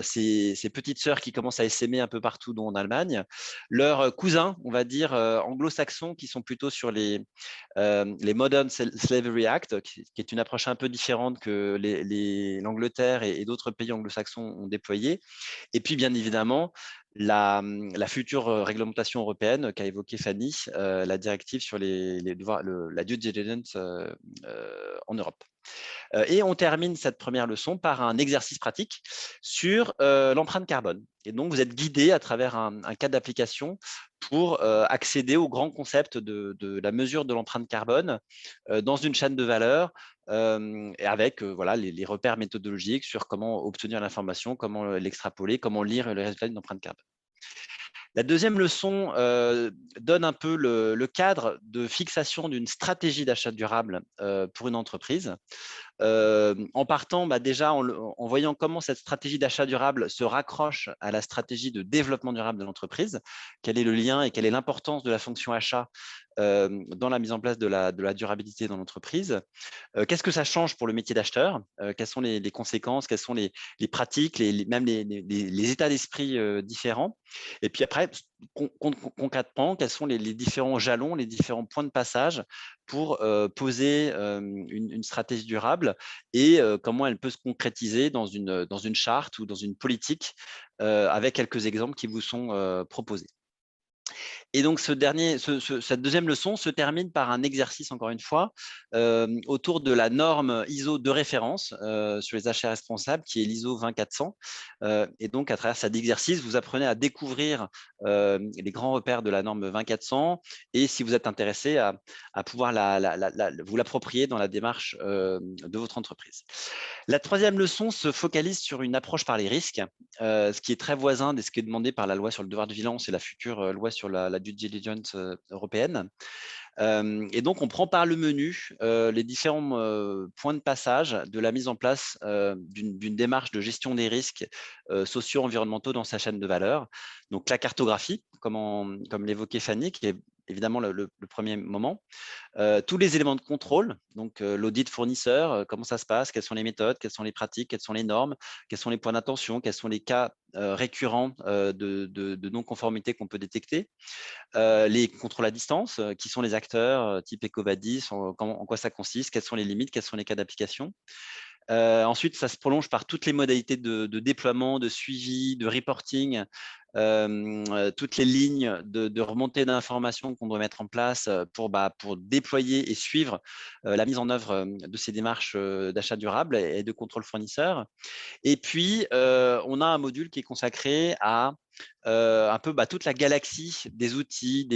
ces petites sœurs qui commencent à essaimer un peu partout, dont en Allemagne, leurs cousins, on va dire, anglo-saxons, qui sont plutôt sur les Modern Slavery Act, qui est une approche un peu différente que l'Angleterre et d'autres pays anglo-saxons ont déployé. Et puis, bien évidemment, la future réglementation européenne qu'a évoquée Fanny, la directive sur la due diligence en Europe. Et on termine cette première leçon par un exercice pratique sur l'empreinte carbone. Et donc, vous êtes guidé à travers un cas d'application pour accéder au grand concept de la mesure de l'empreinte carbone dans une chaîne de valeur, et avec voilà, les repères méthodologiques sur comment obtenir l'information, comment l'extrapoler, comment lire le résultat d'une empreinte carbone. La deuxième leçon donne un peu le cadre de fixation d'une stratégie d'achat durable pour une entreprise. En partant déjà en voyant comment cette stratégie d'achat durable se raccroche à la stratégie de développement durable de l'entreprise, quel est le lien et quelle est l'importance de la fonction achat dans la mise en place de la durabilité dans l'entreprise. Qu'est-ce que ça change pour le métier d'acheteur? Quelles sont les conséquences? Quelles sont les pratiques, même les états d'esprit différents? Et puis après, concrètement, quels sont les différents jalons, les différents points de passage pour poser une stratégie durable et comment elle peut se concrétiser dans une charte ou dans une politique avec quelques exemples qui vous sont proposés. Et donc, cette deuxième leçon se termine par un exercice, encore une fois, autour de la norme ISO de référence sur les achats responsables, qui est l'ISO 20400. Et donc, à travers cet exercice, vous apprenez à découvrir les grands repères de la norme 20400 et, si vous êtes intéressé, à pouvoir vous l'approprier dans la démarche de votre entreprise. La troisième leçon se focalise sur une approche par les risques, ce qui est très voisin de ce qui est demandé par la loi sur le devoir de vigilance et la future loi sur la due diligence européenne. Et donc, on prend par le menu les différents points de passage de la mise en place d'une démarche de gestion des risques sociaux, environnementaux dans sa chaîne de valeur. Donc, la cartographie, comme l'évoquait Fanny, qui est évidemment le premier moment. Tous les éléments de contrôle, donc l'audit fournisseur, comment ça se passe, quelles sont les méthodes, quelles sont les pratiques, quelles sont les normes, quels sont les points d'attention, quels sont les cas récurrents de non-conformité qu'on peut détecter. Les contrôles à distance, qui sont les acteurs, type EcoVadis, en quoi ça consiste, quelles sont les limites, quels sont les cas d'application. Ensuite, ça se prolonge par toutes les modalités de déploiement, de suivi, de reporting, toutes les lignes de remontée d'informations qu'on doit mettre en place pour déployer et suivre la mise en œuvre de ces démarches d'achat durable et de contrôle fournisseur. Et puis, on a un module qui est consacré à un peu toute la galaxie des outils,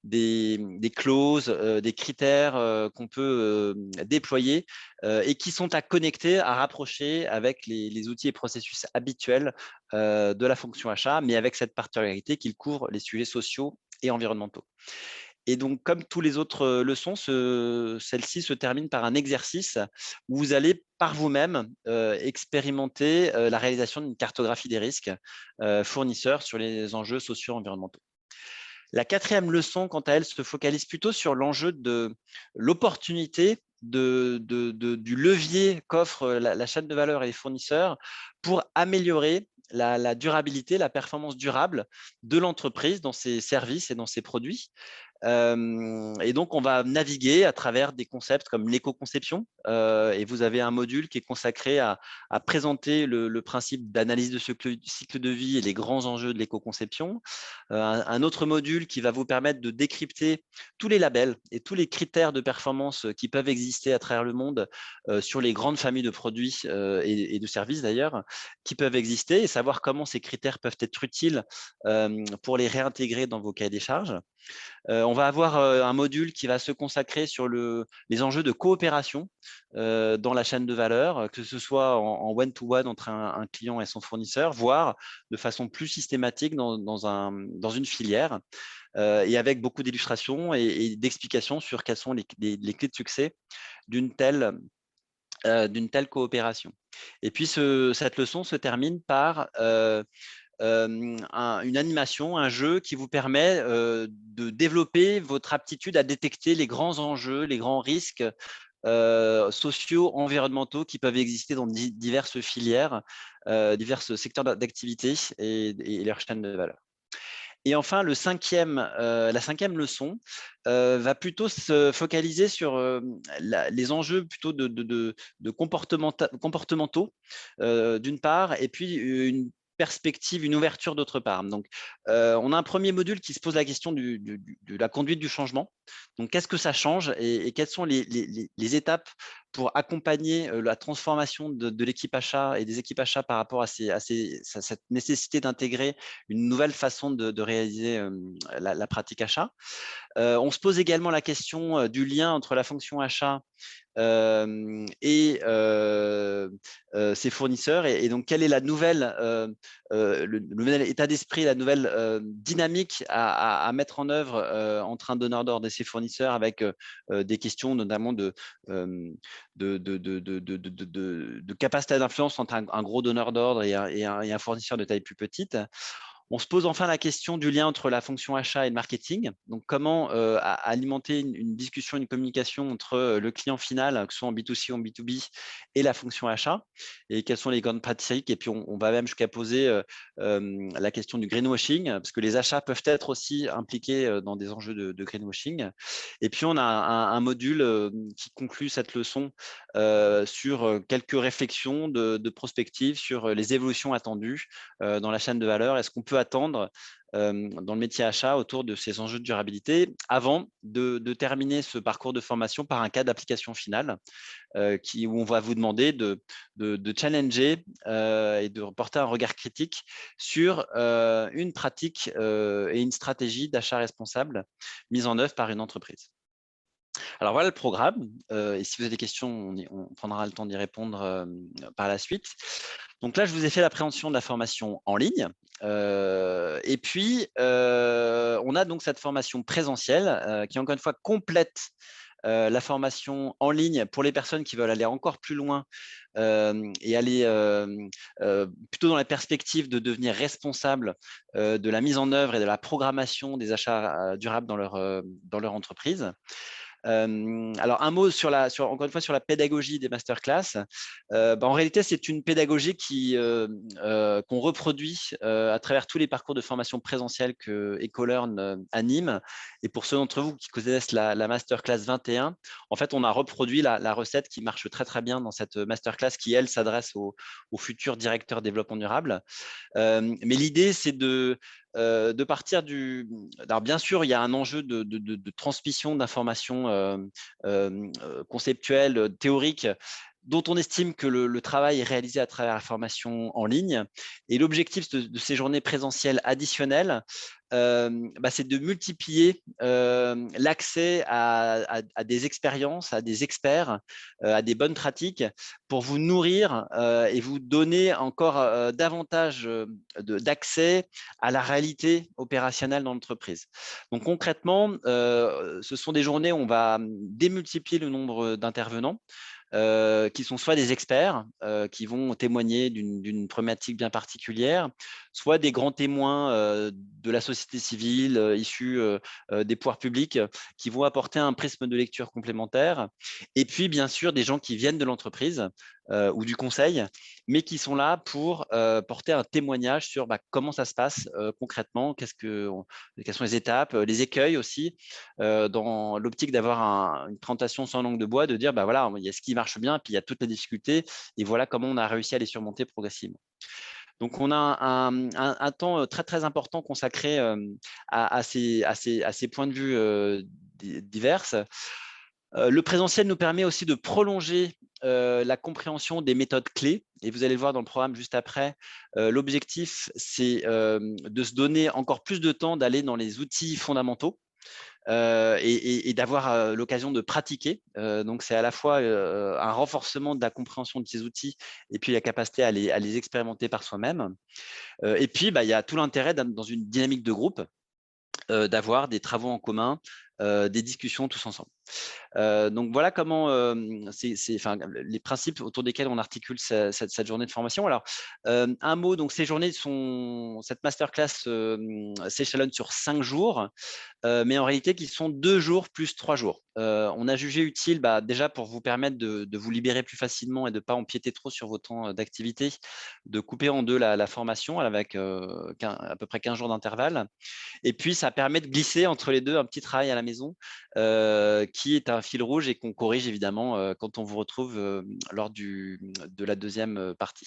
des clauses, des critères qu'on peut déployer et qui sont à connecter, à rapprocher avec les outils et processus habituels de la fonction achat, mais avec cette particularité qu'il couvre les sujets sociaux et environnementaux. Et donc, comme tous les autres leçons, celle-ci se termine par un exercice où vous allez par vous-même expérimenter la réalisation d'une cartographie des risques fournisseurs sur les enjeux sociaux et environnementaux. La quatrième leçon, quant à elle, se focalise plutôt sur l'enjeu de l'opportunité du levier qu'offre la chaîne de valeur et les fournisseurs pour améliorer la durabilité, la performance durable de l'entreprise dans ses services et dans ses produits. Et donc, on va naviguer à travers des concepts comme l'éco-conception. Et vous avez un module qui est consacré à présenter le principe d'analyse de cycle de vie et les grands enjeux de l'éco-conception. Un autre module qui va vous permettre de décrypter tous les labels et tous les critères de performance qui peuvent exister à travers le monde sur les grandes familles de produits et de services d'ailleurs, qui peuvent exister et savoir comment ces critères peuvent être utiles pour les réintégrer dans vos cahiers des charges. On va avoir un module qui va se consacrer sur les enjeux de coopération dans la chaîne de valeur, que ce soit en one-to-one entre un client et son fournisseur, voire de façon plus systématique dans une filière, et avec beaucoup d'illustrations et d'explications sur quelles sont les clés de succès d'une telle coopération. Et puis, cette leçon se termine par une animation, un jeu qui vous permet de développer votre aptitude à détecter les grands enjeux, les grands risques sociaux, environnementaux qui peuvent exister dans diverses filières, divers secteurs d'activité et leurs chaînes de valeur. Et enfin, la cinquième leçon va plutôt se focaliser sur les enjeux plutôt de comportementaux, d'une part, et puis une perspective, une ouverture d'autre part. Donc, on a un premier module qui se pose la question de la conduite du changement. Donc, qu'est-ce que ça change et quelles sont les étapes pour accompagner la transformation de l'équipe achat et des équipes achats par rapport à cette nécessité d'intégrer une nouvelle façon de réaliser la pratique achat. On se pose également la question du lien entre la fonction achat et ses fournisseurs. Et donc, quelle est la nouvelle, le nouvel état d'esprit, la nouvelle dynamique à mettre en œuvre entre un donneur d'ordre et ses fournisseurs, avec des questions notamment de capacité d'influence entre un gros donneur d'ordre et un fournisseur de taille plus petite. On se pose enfin la question du lien entre la fonction achat et le marketing. Donc, comment alimenter une discussion, une communication entre le client final, que ce soit en B2C ou en B2B, et la fonction achat, et quelles sont les grandes pratiques. Et puis, on va même jusqu'à poser la question du greenwashing, parce que les achats peuvent être aussi impliqués dans des enjeux de greenwashing. Et puis, on a un module qui conclut cette leçon sur quelques réflexions de prospective sur les évolutions attendues dans la chaîne de valeur. Est-ce qu'on peut attendre dans le métier achat autour de ces enjeux de durabilité avant de terminer ce parcours de formation par un cas d'application finale où on va vous demander de challenger et de porter un regard critique sur une pratique et une stratégie d'achat responsable mise en œuvre par une entreprise. Alors voilà le programme. Et si vous avez des questions, on prendra le temps d'y répondre par la suite. Donc là, je vous ai fait l'appréhension de la formation en ligne. Et puis, on a donc cette formation présentielle qui, encore une fois, complète la formation en ligne pour les personnes qui veulent aller encore plus loin et aller plutôt dans la perspective de devenir responsable de la mise en œuvre et de la programmation des achats durables dans leur entreprise. Alors, un mot encore une fois sur la pédagogie des masterclass. En réalité, c'est une pédagogie qu'on reproduit à travers tous les parcours de formation présentielle que EcoLearn anime. Et pour ceux d'entre vous qui connaissent la masterclass 21, en fait, on a reproduit la recette qui marche très, très bien dans cette masterclass qui, elle, s'adresse aux futurs directeurs développement durable. Mais l'idée, c'est de partir du… Alors, bien sûr, il y a un enjeu de transmission d'informations conceptuelles, théoriques, dont on estime que le travail est réalisé à travers la formation en ligne. Et l'objectif de ces journées présentielles additionnelles, c'est de multiplier l'accès à des expériences, à des experts, à des bonnes pratiques pour vous nourrir et vous donner encore davantage d'accès à la réalité opérationnelle dans l'entreprise. Donc concrètement, ce sont des journées où on va démultiplier le nombre d'intervenants qui sont soit des experts qui vont témoigner d'une problématique bien particulière, soit des grands témoins de la société civile issus des pouvoirs publics qui vont apporter un prisme de lecture complémentaire. Et puis, bien sûr, des gens qui viennent de l'entreprise ou du conseil, mais qui sont là pour porter un témoignage sur comment ça se passe concrètement, quelles sont les étapes, les écueils aussi, dans l'optique d'avoir une présentation sans langue de bois, de dire, voilà, il y a ce qui marche bien, puis il y a toutes les difficultés, et voilà comment on a réussi à les surmonter progressivement. Donc, on a un temps très, très important consacré à ces points de vue divers. Le présentiel nous permet aussi de prolonger la compréhension des méthodes clés. Et vous allez le voir dans le programme juste après. L'objectif, c'est de se donner encore plus de temps d'aller dans les outils fondamentaux. Et d'avoir l'occasion de pratiquer. Donc, c'est à la fois un renforcement de la compréhension de ces outils et puis la capacité à les expérimenter par soi-même. Et puis, il y a tout l'intérêt dans une dynamique de groupe d'avoir des travaux en commun, des discussions tous ensemble. Donc voilà comment les principes autour desquels on articule cette journée de formation. Alors, un mot, donc ces journées cette masterclass s'échelonne sur 5 jours, mais en réalité qui sont 2 jours plus 3 jours. On a jugé utile déjà pour vous permettre de vous libérer plus facilement et de ne pas empiéter trop sur vos temps d'activité, de couper en deux la formation avec à peu près 15 jours d'intervalle. Et puis, ça permet de glisser entre les deux un petit travail à la maison qui est un fil rouge et qu'on corrige évidemment quand on vous retrouve lors de la deuxième partie.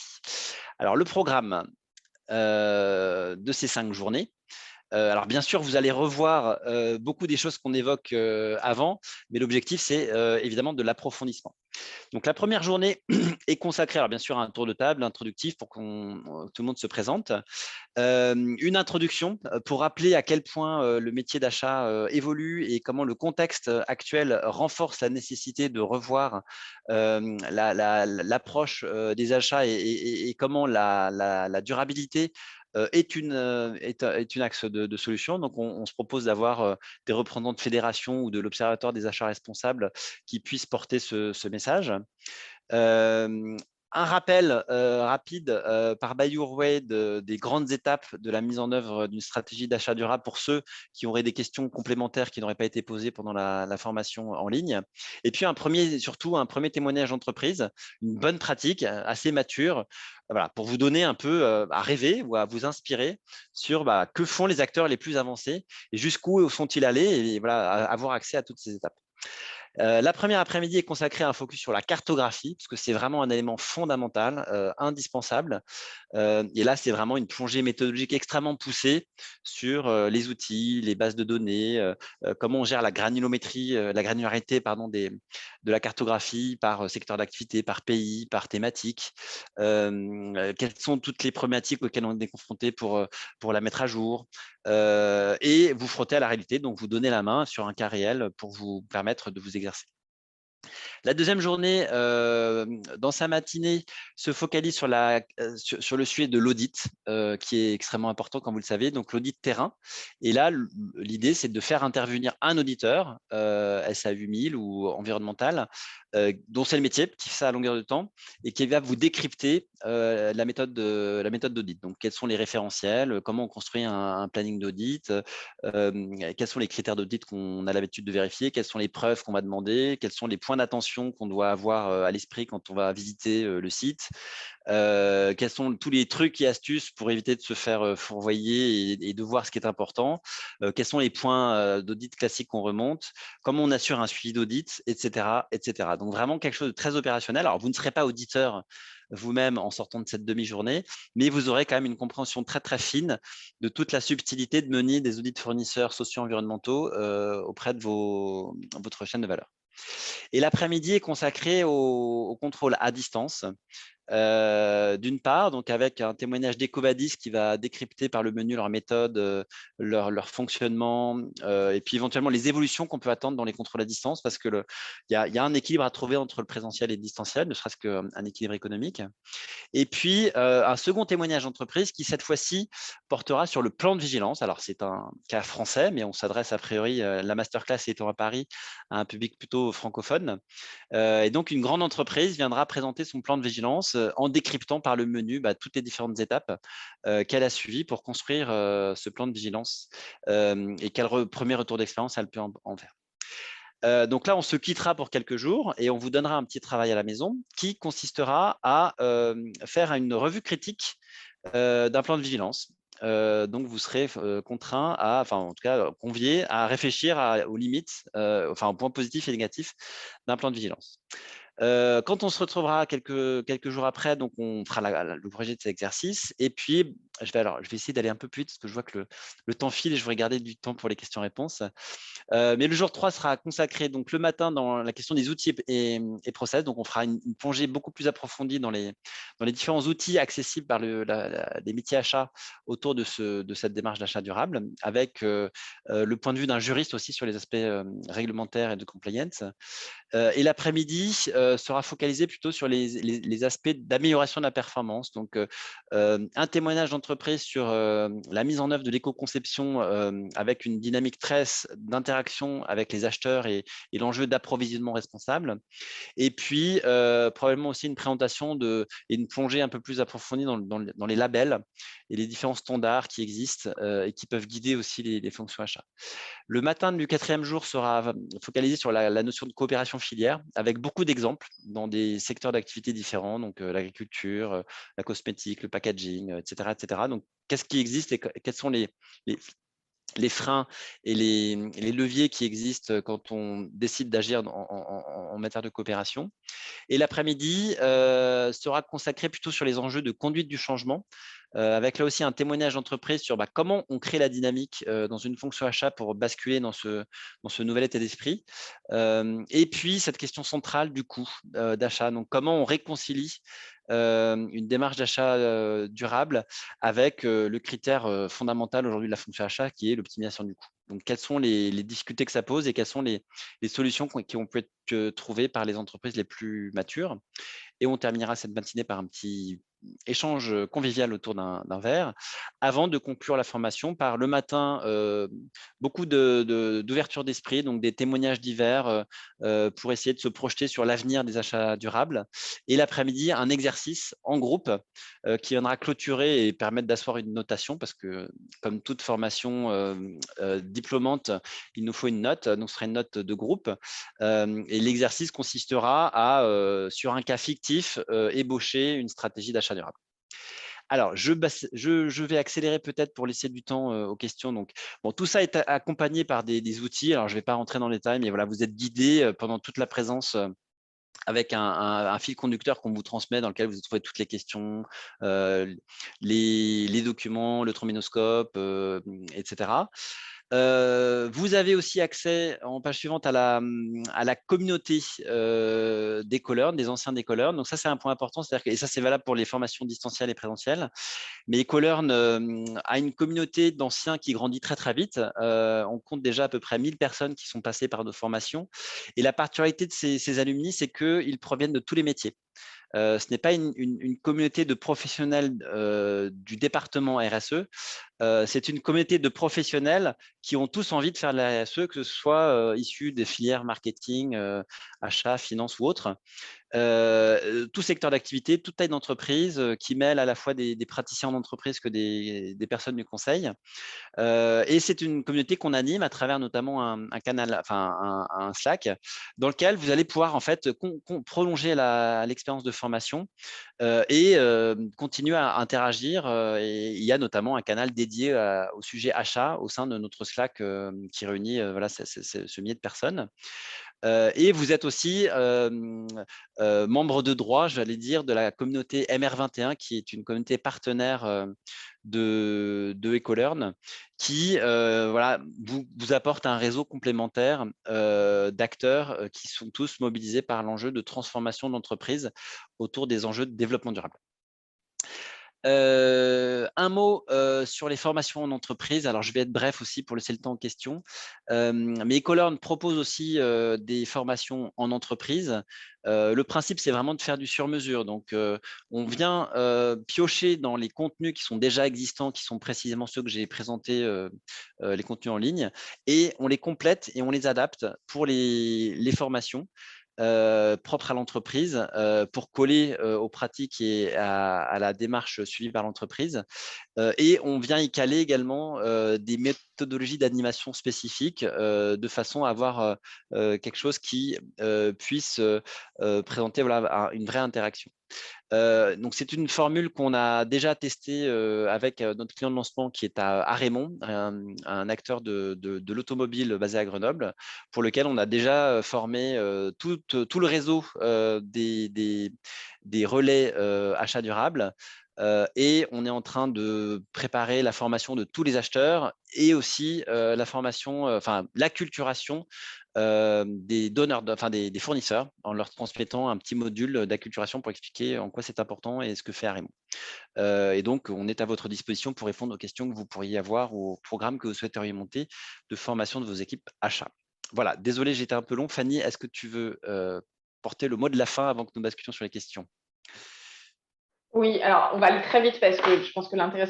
Alors, le programme de ces 5 journées. Alors, bien sûr, vous allez revoir beaucoup des choses qu'on évoque avant, mais l'objectif, c'est évidemment de l'approfondissement. Donc, la première journée est consacrée, alors bien sûr, à un tour de table introductif pour que tout le monde se présente. Une introduction pour rappeler à quel point le métier d'achat évolue et comment le contexte actuel renforce la nécessité de revoir l'approche des achats et comment la durabilité est une axe de solution. Donc, on se propose d'avoir des représentants de fédérations ou de l'Observatoire des achats responsables qui puissent porter ce message. Un rappel rapide par Buy Your Way des grandes étapes de la mise en œuvre d'une stratégie d'achat durable pour ceux qui auraient des questions complémentaires qui n'auraient pas été posées pendant la formation en ligne. Et puis surtout un premier témoignage d'entreprise, une bonne pratique assez mature, voilà, pour vous donner un peu à rêver ou à vous inspirer sur que font les acteurs les plus avancés et jusqu'où sont-ils allés et voilà, avoir accès à toutes ces étapes. La première après-midi est consacrée à un focus sur la cartographie, parce que c'est vraiment un élément fondamental, indispensable. Et là, c'est vraiment une plongée méthodologique extrêmement poussée sur les outils, les bases de données, comment on gère la granulométrie, la granularité de la cartographie par secteur d'activité, par pays, par thématique. Quelles sont toutes les problématiques auxquelles on est confronté pour la mettre à jour. Et vous frottez à la réalité, donc vous donnez la main sur un cas réel pour vous permettre de vous exercer. La deuxième journée, dans sa matinée, se focalise sur le sujet de l'audit, qui est extrêmement important, comme vous le savez, donc l'audit terrain. Et là, l'idée, c'est de faire intervenir un auditeur, SA 8000 ou environnemental, dont c'est le métier, qui fait ça à longueur de temps, et qui va vous décrypter la méthode d'audit. Donc, quels sont les référentiels, comment on construit un planning d'audit, quels sont les critères d'audit qu'on a l'habitude de vérifier, quelles sont les preuves qu'on va demander, quels sont les points d'attention qu'on doit avoir à l'esprit quand on va visiter le site, quels sont tous les trucs et astuces pour éviter de se faire fourvoyer et de voir ce qui est important, quels sont les points d'audit classiques qu'on remonte, comment on assure un suivi d'audit, etc., etc. Donc vraiment quelque chose de très opérationnel. Alors vous ne serez pas auditeur vous-même en sortant de cette demi-journée, mais vous aurez quand même une compréhension très très fine de toute la subtilité de mener des audits fournisseurs socio-environnementaux auprès de votre chaîne de valeur. Et l'après-midi est consacré au contrôle à distance. D'une part, donc avec un témoignage d'Ecovadis qui va décrypter par le menu leur méthode, leur fonctionnement, et puis éventuellement les évolutions qu'on peut attendre dans les contrôles à distance, parce que y a un équilibre à trouver entre le présentiel et le distanciel, ne serait-ce qu'un équilibre économique. Et puis, un second témoignage d'entreprise qui, cette fois-ci, portera sur le plan de vigilance. Alors, c'est un cas français, mais on s'adresse a priori, la masterclass étant à Paris, à un public plutôt francophone. Et donc, une grande entreprise viendra présenter son plan de vigilance en décryptant par le menu toutes les différentes étapes qu'elle a suivies pour construire ce plan de vigilance et quel premier retour d'expérience elle peut en faire. Donc là, on se quittera pour quelques jours et on vous donnera un petit travail à la maison qui consistera à faire une revue critique d'un plan de vigilance. Donc, vous serez contraint enfin, en tout cas, convié à réfléchir aux limites, enfin, aux points positifs et négatifs d'un plan de vigilance. Quand on se retrouvera quelques jours après, donc on fera le projet de cet exercice. Et puis, je vais essayer d'aller un peu plus vite parce que je vois que le temps file et je vais garder du temps pour les questions-réponses. Mais le jour 3 sera consacré donc le matin dans la question des outils et process. Donc, on fera une plongée beaucoup plus approfondie dans les différents outils accessibles par les métiers achats autour de cette démarche d'achat durable, avec le point de vue d'un juriste aussi sur les aspects réglementaires et de compliance. Et l'après-midi sera focalisé plutôt sur les aspects d'amélioration de la performance. Donc, un témoignage d'entreprise sur la mise en œuvre de l'éco-conception avec une dynamique tresse d'interaction avec les acheteurs et l'enjeu d'approvisionnement responsable. Et puis, probablement aussi une présentation et une plongée un peu plus approfondie dans les labels et les différents standards qui existent et qui peuvent guider aussi les fonctions achats. Le matin du 4e jour sera focalisé sur la notion de coopération filière, avec beaucoup d'exemples dans des secteurs d'activité différents, donc l'agriculture, la cosmétique, le packaging, etc., etc. Donc, qu'est-ce qui existe et quels sont les freins et les leviers qui existent quand on décide d'agir en matière de coopération. Et l'après-midi sera consacré plutôt sur les enjeux de conduite du changement, avec là aussi un témoignage d'entreprise sur comment on crée la dynamique dans une fonction achat pour basculer dans ce nouvel état d'esprit. Et puis, cette question centrale du coût d'achat. Donc, comment on réconcilie une démarche d'achat durable avec le critère fondamental aujourd'hui de la fonction achat qui est l'optimisation du coût. Donc, quelles sont les difficultés que ça pose et quelles sont les solutions qui ont pu être trouvées par les entreprises les plus matures. Et on terminera cette matinée par un petit échange convivial autour d'un verre, avant de conclure la formation par le matin, beaucoup d'ouverture d'esprit, donc des témoignages divers pour essayer de se projeter sur l'avenir des achats durables. Et l'après-midi, un exercice en groupe qui viendra clôturer et permettre d'asseoir une notation, parce que comme toute formation diplômante, il nous faut une note, donc ce sera une note de groupe. Et l'exercice consistera à, sur un cas fictif, ébaucher une stratégie d'achat durable. Alors, je vais accélérer peut-être pour laisser du temps aux questions. Donc, bon, tout ça est accompagné par des outils. Alors, je ne vais pas rentrer dans les détails, mais voilà, vous êtes guidé pendant toute la présence avec un fil conducteur qu'on vous transmet dans lequel vous trouvez toutes les questions, les documents, le trombinoscope, etc. Vous avez aussi accès en page suivante à la communauté des Ecolearn, des anciens Ecolearn. Donc ça, c'est un point important, c'est-à-dire que, et ça, c'est valable pour les formations distancielles et présentielles. Mais Ecolearn a une communauté d'anciens qui grandit très, très vite. On compte déjà à peu près 1000 personnes qui sont passées par nos formations. Et la particularité de ces alumni, c'est qu'ils proviennent de tous les métiers. Ce n'est pas une communauté de professionnels du département RSE, c'est une communauté de professionnels qui ont tous envie de faire de la RSE, que ce soit issus des filières marketing, achat, finance ou autres. Tout secteur d'activité, toute taille d'entreprise qui mêle à la fois des praticiens en entreprise que des personnes du conseil. Et c'est une communauté qu'on anime à travers notamment un canal, enfin un Slack, dans lequel vous allez pouvoir en fait prolonger l'expérience de formation et continuer à interagir. Et il y a notamment un canal dédié au sujet achat au sein de notre Slack qui réunit voilà, ce millier de personnes. Et vous êtes aussi membre de droit, j'allais dire, de la communauté MR21, qui est une communauté partenaire de Ecolearn, qui voilà, vous apporte un réseau complémentaire d'acteurs qui sont tous mobilisés par l'enjeu de transformation de l'entreprise autour des enjeux de développement durable. Un mot sur les formations en entreprise. Alors, je vais être bref aussi pour laisser le temps aux questions. Mais Ecolearn propose aussi des formations en entreprise. Le principe, c'est vraiment de faire du sur-mesure. Donc, on vient piocher dans les contenus qui sont déjà existants, qui sont précisément ceux que j'ai présentés, les contenus en ligne, et on les complète et on les adapte pour les formations. Propre à l'entreprise pour coller aux pratiques et à la démarche suivie par l'entreprise. Et on vient y caler également des méthodologies d'animation spécifiques de façon à avoir quelque chose qui puisse présenter voilà, une vraie interaction. Donc, c'est une formule qu'on a déjà testée avec notre client de lancement qui est à Raymond, un acteur de l'automobile basé à Grenoble, pour lequel on a déjà formé tout le réseau des relais achats durables. Et on est en train de préparer la formation de tous les acheteurs et aussi la formation, enfin l'acculturation des donneurs, enfin des fournisseurs, en leur transmettant un petit module d'acculturation pour expliquer en quoi c'est important et ce que fait Arémon. Et donc, on est à votre disposition pour répondre aux questions que vous pourriez avoir au programme que vous souhaiteriez monter de formation de vos équipes achats. Voilà, désolé, j'étais un peu long. Fanny, est-ce que tu veux porter le mot de la fin avant que nous basculions sur les questions? Oui, alors on va aller très vite parce que je pense que l'intérêt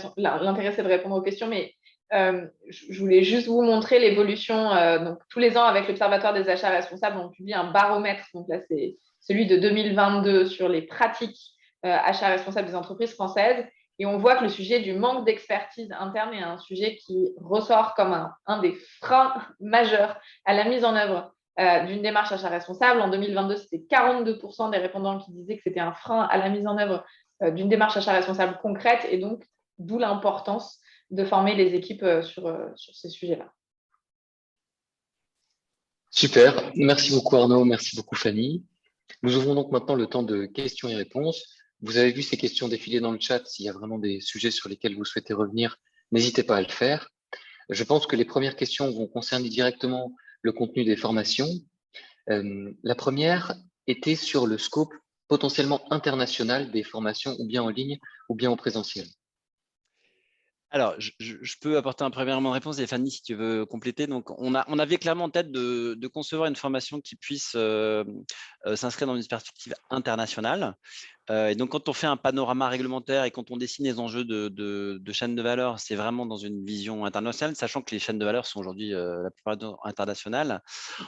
c'est de répondre aux questions, mais je voulais juste vous montrer l'évolution. Donc, tous les ans, avec l'Observatoire des achats responsables, on publie un baromètre. Donc là, c'est celui de 2022 sur les pratiques achats responsables des entreprises françaises. Et on voit que le sujet du manque d'expertise interne est un sujet qui ressort comme un des freins majeurs à la mise en œuvre d'une démarche achat responsable. En 2022, c'était 42% des répondants qui disaient que c'était un frein à la mise en œuvre d'une démarche achat responsable concrète, et donc d'où l'importance de former les équipes sur ces sujets-là. Super, merci beaucoup Arnaud, merci beaucoup Fanny. Nous ouvrons donc maintenant le temps de questions et réponses. Vous avez vu ces questions défiler dans le chat. S'il y a vraiment des sujets sur lesquels vous souhaitez revenir, n'hésitez pas à le faire. Je pense que les premières questions vont concerner directement le contenu des formations. La première était sur le scope potentiellement international des formations, ou bien en ligne, ou bien en présentiel. Alors, je peux apporter un premier élément de réponse, et Fanny, si tu veux compléter. Donc, on avait clairement en tête de concevoir une formation qui puisse s'inscrire dans une perspective internationale. Et donc, quand on fait un panorama réglementaire et quand on dessine les enjeux de chaînes de valeur, c'est vraiment dans une vision internationale, sachant que les chaînes de valeur sont aujourd'hui la plupart du temps internationales.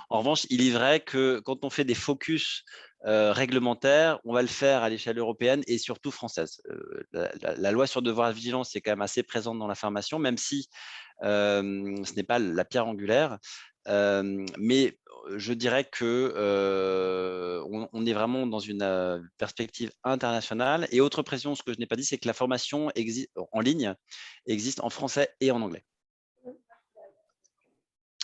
En revanche, il est vrai que quand on fait des focus réglementaires, on va le faire à l'échelle européenne et surtout française. La loi sur devoir de vigilance est quand même assez présente dans la formation, même si ce n'est pas la pierre angulaire. Mais je dirais que on est vraiment dans une perspective internationale. Et autre précision, ce que je n'ai pas dit, c'est que la formation en ligne existe en français et en anglais. Je ne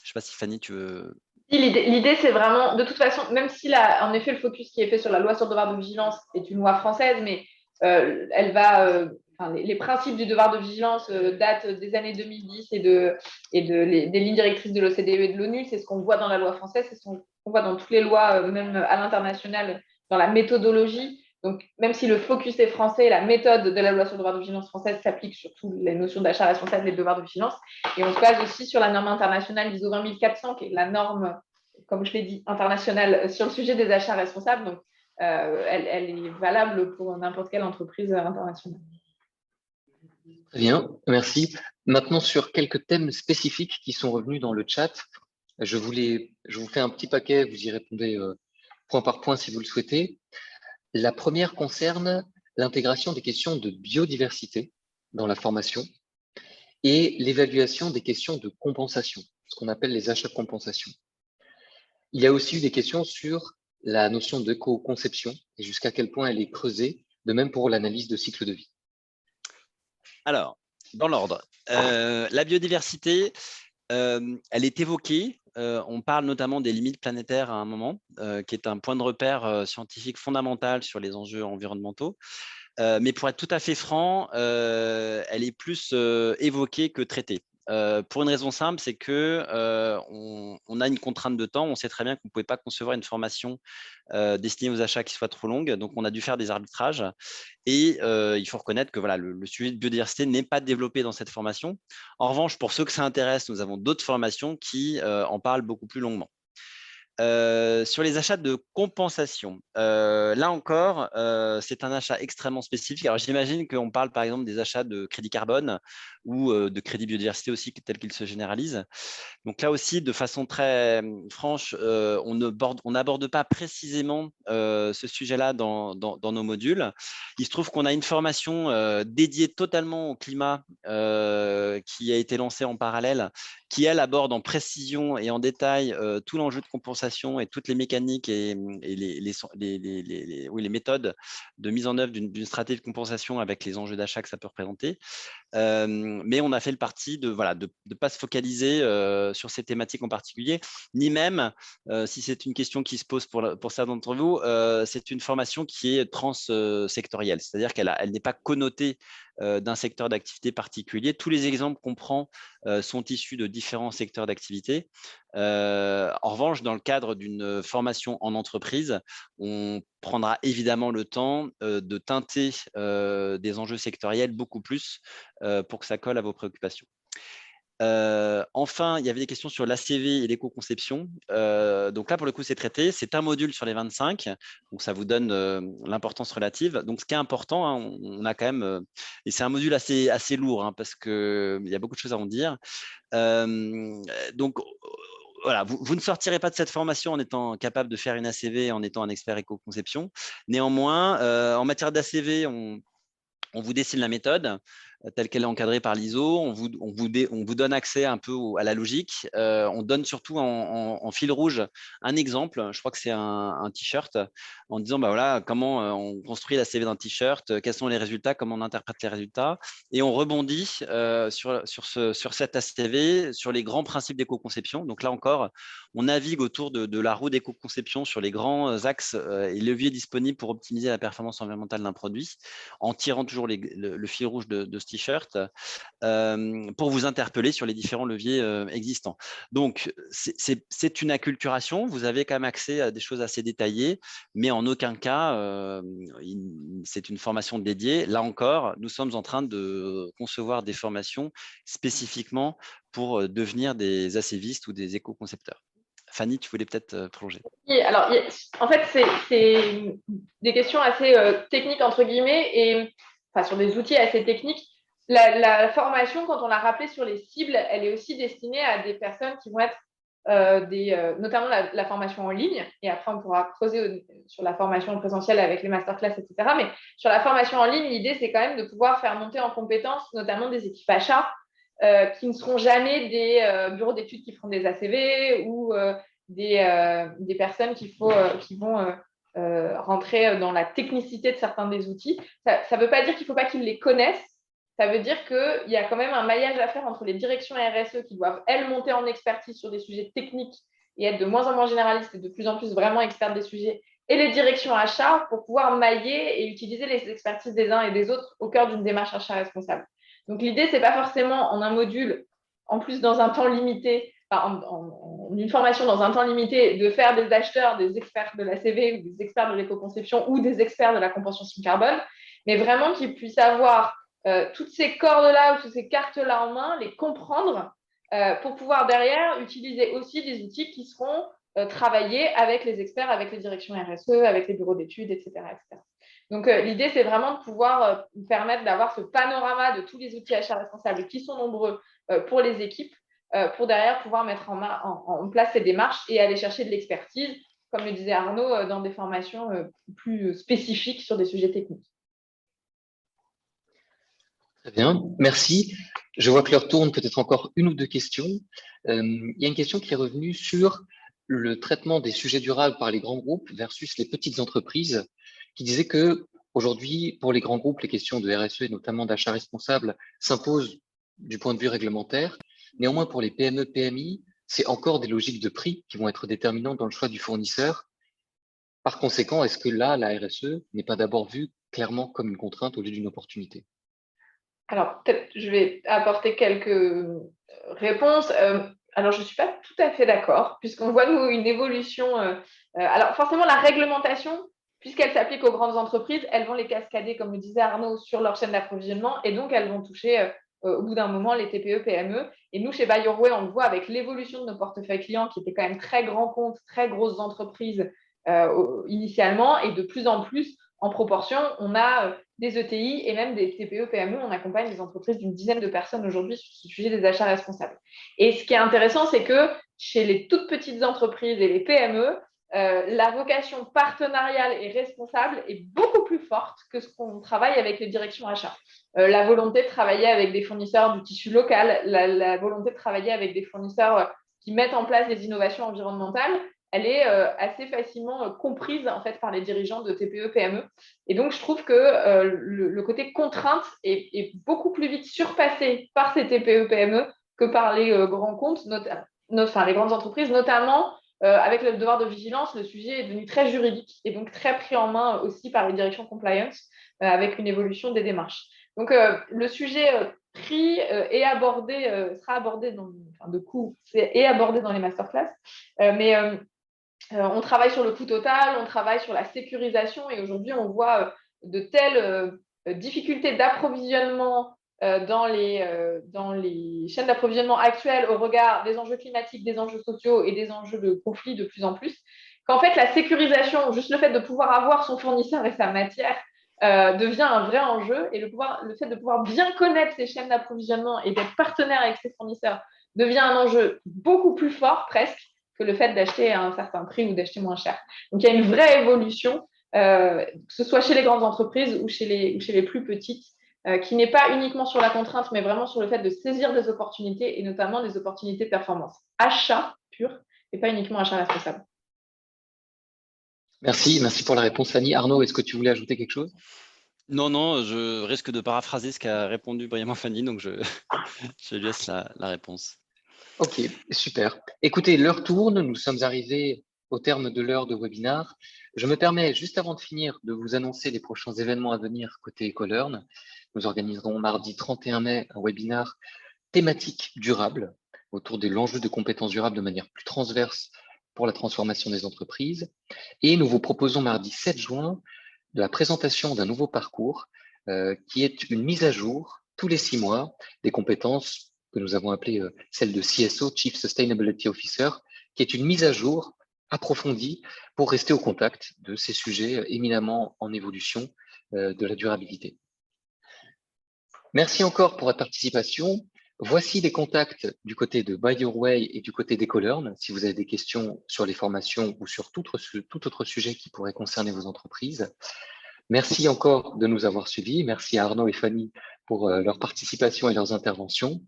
sais pas si Fanny, tu veux… L'idée, c'est vraiment, de toute façon, même si en effet, le focus qui est fait sur la loi sur le devoir de vigilance est une loi française, mais elle va, les principes du devoir de vigilance datent des années 2010 et des lignes directrices de l'OCDE et de l'ONU. C'est ce qu'on voit dans la loi française, c'est ce qu'on voit dans toutes les lois, même à l'international, dans la méthodologie. Donc, même si le focus est français, la méthode de la loi sur le devoir de vigilance française s'applique sur toutes les notions d'achat responsable et de devoir de vigilance. Et on se base aussi sur la norme internationale ISO 20400, qui est la norme, comme je l'ai dit, internationale sur le sujet des achats responsables. Donc, elle est valable pour n'importe quelle entreprise internationale. Très bien, merci. Maintenant, sur quelques thèmes spécifiques qui sont revenus dans le chat, je vous fais un petit paquet, vous y répondez point par point si vous le souhaitez. La première concerne l'intégration des questions de biodiversité dans la formation et l'évaluation des questions de compensation, ce qu'on appelle les achats de compensation. Il y a aussi eu des questions sur la notion d'éco-conception et jusqu'à quel point elle est creusée, de même pour l'analyse de cycle de vie. Alors, dans l'ordre, la biodiversité, elle est évoquée. On parle notamment des limites planétaires à un moment, qui est un point de repère scientifique fondamental sur les enjeux environnementaux. Mais pour être tout à fait franc, elle est plus évoquée que traitée. Pour une raison simple, c'est que on a une contrainte de temps. On sait très bien qu'on ne pouvait pas concevoir une formation destinée aux achats qui soit trop longue. Donc, on a dû faire des arbitrages. Et il faut reconnaître que voilà, le sujet de biodiversité n'est pas développé dans cette formation. En revanche, pour ceux que ça intéresse, nous avons d'autres formations qui en parlent beaucoup plus longuement. Sur les achats de compensation, là encore, c'est un achat extrêmement spécifique. Alors, j'imagine qu'on parle par exemple des achats de crédit carbone ou de crédit biodiversité aussi, tel qu'il se généralise. Donc là aussi, de façon très franche, on n'aborde pas précisément ce sujet-là dans nos modules. Il se trouve qu'on a une formation dédiée totalement au climat qui a été lancée en parallèle, qui, elle, aborde en précision et en détail tout l'enjeu de compensation et toutes les mécaniques et les méthodes de mise en œuvre d'une stratégie de compensation avec les enjeux d'achat que ça peut représenter. Mais on a fait le parti de ne pas se focaliser sur ces thématiques en particulier, ni même, si c'est une question qui se pose pour certains d'entre vous, c'est une formation qui est transsectorielle, c'est-à-dire qu'elle n'est pas connotée d'un secteur d'activité particulier. Tous les exemples qu'on prend sont issus de différents secteurs d'activité. En revanche, dans le cadre d'une formation en entreprise, on prendra évidemment le temps de teinter des enjeux sectoriels beaucoup plus pour que ça colle à vos préoccupations. Enfin, il y avait des questions sur l'ACV et l'éco-conception. Donc là, pour le coup, c'est traité. C'est un module sur les 25. Donc, ça vous donne l'importance relative. Donc, ce qui est important, hein, on a quand même… et c'est un module assez lourd hein, parce qu'il y a beaucoup de choses à en dire. Donc, voilà, vous ne sortirez pas de cette formation en étant capable de faire une ACV, en étant un expert éco-conception. Néanmoins, en matière d'ACV, on vous dessine la méthode telle qu'elle est encadrée par l'ISO. On vous donne accès un peu à la logique. On donne surtout en fil rouge un exemple. Je crois que c'est un t-shirt en disant bah voilà, comment on construit la CV d'un t-shirt, quels sont les résultats, comment on interprète les résultats. Et on rebondit sur cette ACV, sur les grands principes d'éco-conception. Donc là encore, on navigue autour de la roue d'éco-conception sur les grands axes et leviers disponibles pour optimiser la performance environnementale d'un produit, en tirant toujours le fil rouge de ce t-shirt pour vous interpeller sur les différents leviers existants. Donc, c'est une acculturation. Vous avez quand même accès à des choses assez détaillées, mais en aucun cas, c'est une formation dédiée. Là encore, nous sommes en train de concevoir des formations spécifiquement pour devenir des ACVistes ou des éco-concepteurs. Fanny, tu voulais peut-être prolonger. Oui, alors, en fait, c'est des questions assez techniques, entre guillemets, et enfin, sur des outils assez techniques. La formation, quand on l'a rappelé sur les cibles, elle est aussi destinée à des personnes qui vont être notamment la formation en ligne, et après on pourra creuser sur la formation en présentiel avec les masterclass, etc. Mais sur la formation en ligne, l'idée, c'est quand même de pouvoir faire monter en compétences, notamment des équipes achats, qui ne seront jamais des bureaux d'études qui feront des ACV ou des personnes qui vont rentrer dans la technicité de certains des outils. Ça ne veut pas dire qu'il ne faut pas qu'ils les connaissent. Ça veut dire qu'il y a quand même un maillage à faire entre les directions RSE qui doivent, elles, monter en expertise sur des sujets techniques et être de moins en moins généralistes et de plus en plus vraiment expertes des sujets, et les directions achats pour pouvoir mailler et utiliser les expertises des uns et des autres au cœur d'une démarche achat responsable. Donc, l'idée, ce n'est pas forcément en un module, en plus dans un temps limité, en une formation dans un temps limité, de faire des acheteurs, des experts de la CV ou des experts de l'éco-conception ou des experts de la compensation carbone, mais vraiment qu'ils puissent avoir toutes ces cordes-là ou toutes ces cartes-là en main, les comprendre pour pouvoir derrière utiliser aussi des outils qui seront travaillés avec les experts, avec les directions RSE, avec les bureaux d'études, etc., etc. Donc, l'idée, c'est vraiment de pouvoir permettre d'avoir ce panorama de tous les outils achats responsables qui sont nombreux pour les équipes, pour derrière pouvoir mettre en place ces démarches et aller chercher de l'expertise, comme le disait Arnaud, dans des formations plus spécifiques sur des sujets techniques. Très bien, merci. Je vois que l'heure tourne, peut-être encore une ou deux questions. Il y a une question qui est revenue sur le traitement des sujets durables par les grands groupes versus les petites entreprises, qui disait que aujourd'hui, pour les grands groupes, les questions de RSE et notamment d'achat responsable s'imposent du point de vue réglementaire. Néanmoins, pour les PME, PMI, c'est encore des logiques de prix qui vont être déterminantes dans le choix du fournisseur. Par conséquent, est-ce que là, la RSE n'est pas d'abord vue clairement comme une contrainte au lieu d'une opportunité? Alors, peut-être je vais apporter quelques réponses. Alors, je ne suis pas tout à fait d'accord, puisqu'on voit, nous, une évolution. Alors, forcément, la réglementation, puisqu'elle s'applique aux grandes entreprises, elles vont les cascader, comme le disait Arnaud, sur leur chaîne d'approvisionnement, et donc elles vont toucher, au bout d'un moment, les TPE, PME. Et nous, chez Buy Your Way, on le voit avec l'évolution de nos portefeuilles clients, qui étaient quand même très grands comptes, très grosses entreprises initialement, et de plus en plus, en proportion, on a des ETI et même des TPE, PME. On accompagne des entreprises d'une dizaine de personnes aujourd'hui sur ce sujet des achats responsables. Et ce qui est intéressant, c'est que chez les toutes petites entreprises et les PME, la vocation partenariale et responsable est beaucoup plus forte que ce qu'on travaille avec les directions achats. La volonté de travailler avec des fournisseurs du tissu local, la volonté de travailler avec des fournisseurs qui mettent en place des innovations environnementales, elle est assez facilement comprise en fait par les dirigeants de TPE, PME. Et donc, je trouve que le côté contrainte est beaucoup plus vite surpassé par ces TPE, PME que par les grands comptes, enfin les grandes entreprises, notamment avec le devoir de vigilance. Le sujet est devenu très juridique et donc très pris en main aussi par les directions compliance avec une évolution des démarches. Donc, le sujet prix est abordé, sera abordé de coût, est abordé dans les masterclass, mais on travaille sur le coût total, on travaille sur la sécurisation et aujourd'hui, on voit de telles difficultés d'approvisionnement dans les chaînes d'approvisionnement actuelles au regard des enjeux climatiques, des enjeux sociaux et des enjeux de conflit de plus en plus, qu'en fait, la sécurisation, juste le fait de pouvoir avoir son fournisseur et sa matière, devient un vrai enjeu et le fait de pouvoir bien connaître ces chaînes d'approvisionnement et d'être partenaire avec ses fournisseurs devient un enjeu beaucoup plus fort presque que le fait d'acheter à un certain prix ou d'acheter moins cher. Donc, il y a une vraie évolution, que ce soit chez les grandes entreprises ou chez les plus petites, qui n'est pas uniquement sur la contrainte, mais vraiment sur le fait de saisir des opportunités et notamment des opportunités de performance. Achat pur et pas uniquement achat responsable. Merci pour la réponse, Fanny. Arnaud, est-ce que tu voulais ajouter quelque chose? Non, je risque de paraphraser ce qu'a répondu brillamment Fanny, donc je lui laisse la réponse. Ok, super. Écoutez, l'heure tourne, nous sommes arrivés au terme de l'heure de webinaire. Je me permets, juste avant de finir, de vous annoncer les prochains événements à venir côté Ecolearn. Nous organiserons mardi 31 mai un webinaire thématique durable autour de l'enjeu de compétences durables de manière plus transverse pour la transformation des entreprises. Et nous vous proposons mardi 7 juin de la présentation d'un nouveau parcours qui est une mise à jour tous les 6 mois des compétences que nous avons appelées celles de CSO, Chief Sustainability Officer, qui est une mise à jour approfondie pour rester au contact de ces sujets éminemment en évolution de la durabilité. Merci encore pour votre participation. Voici les contacts du côté de Buy Your Way et du côté d'EcoLearn, si vous avez des questions sur les formations ou sur tout autre sujet qui pourrait concerner vos entreprises. Merci encore de nous avoir suivis. Merci à Arnaud et Fanny pour leur participation et leurs interventions.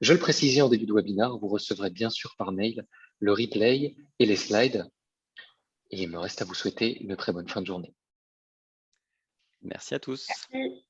Je le précisais en début de webinaire, vous recevrez bien sûr par mail le replay et les slides. Et il me reste à vous souhaiter une très bonne fin de journée. Merci à tous. Merci.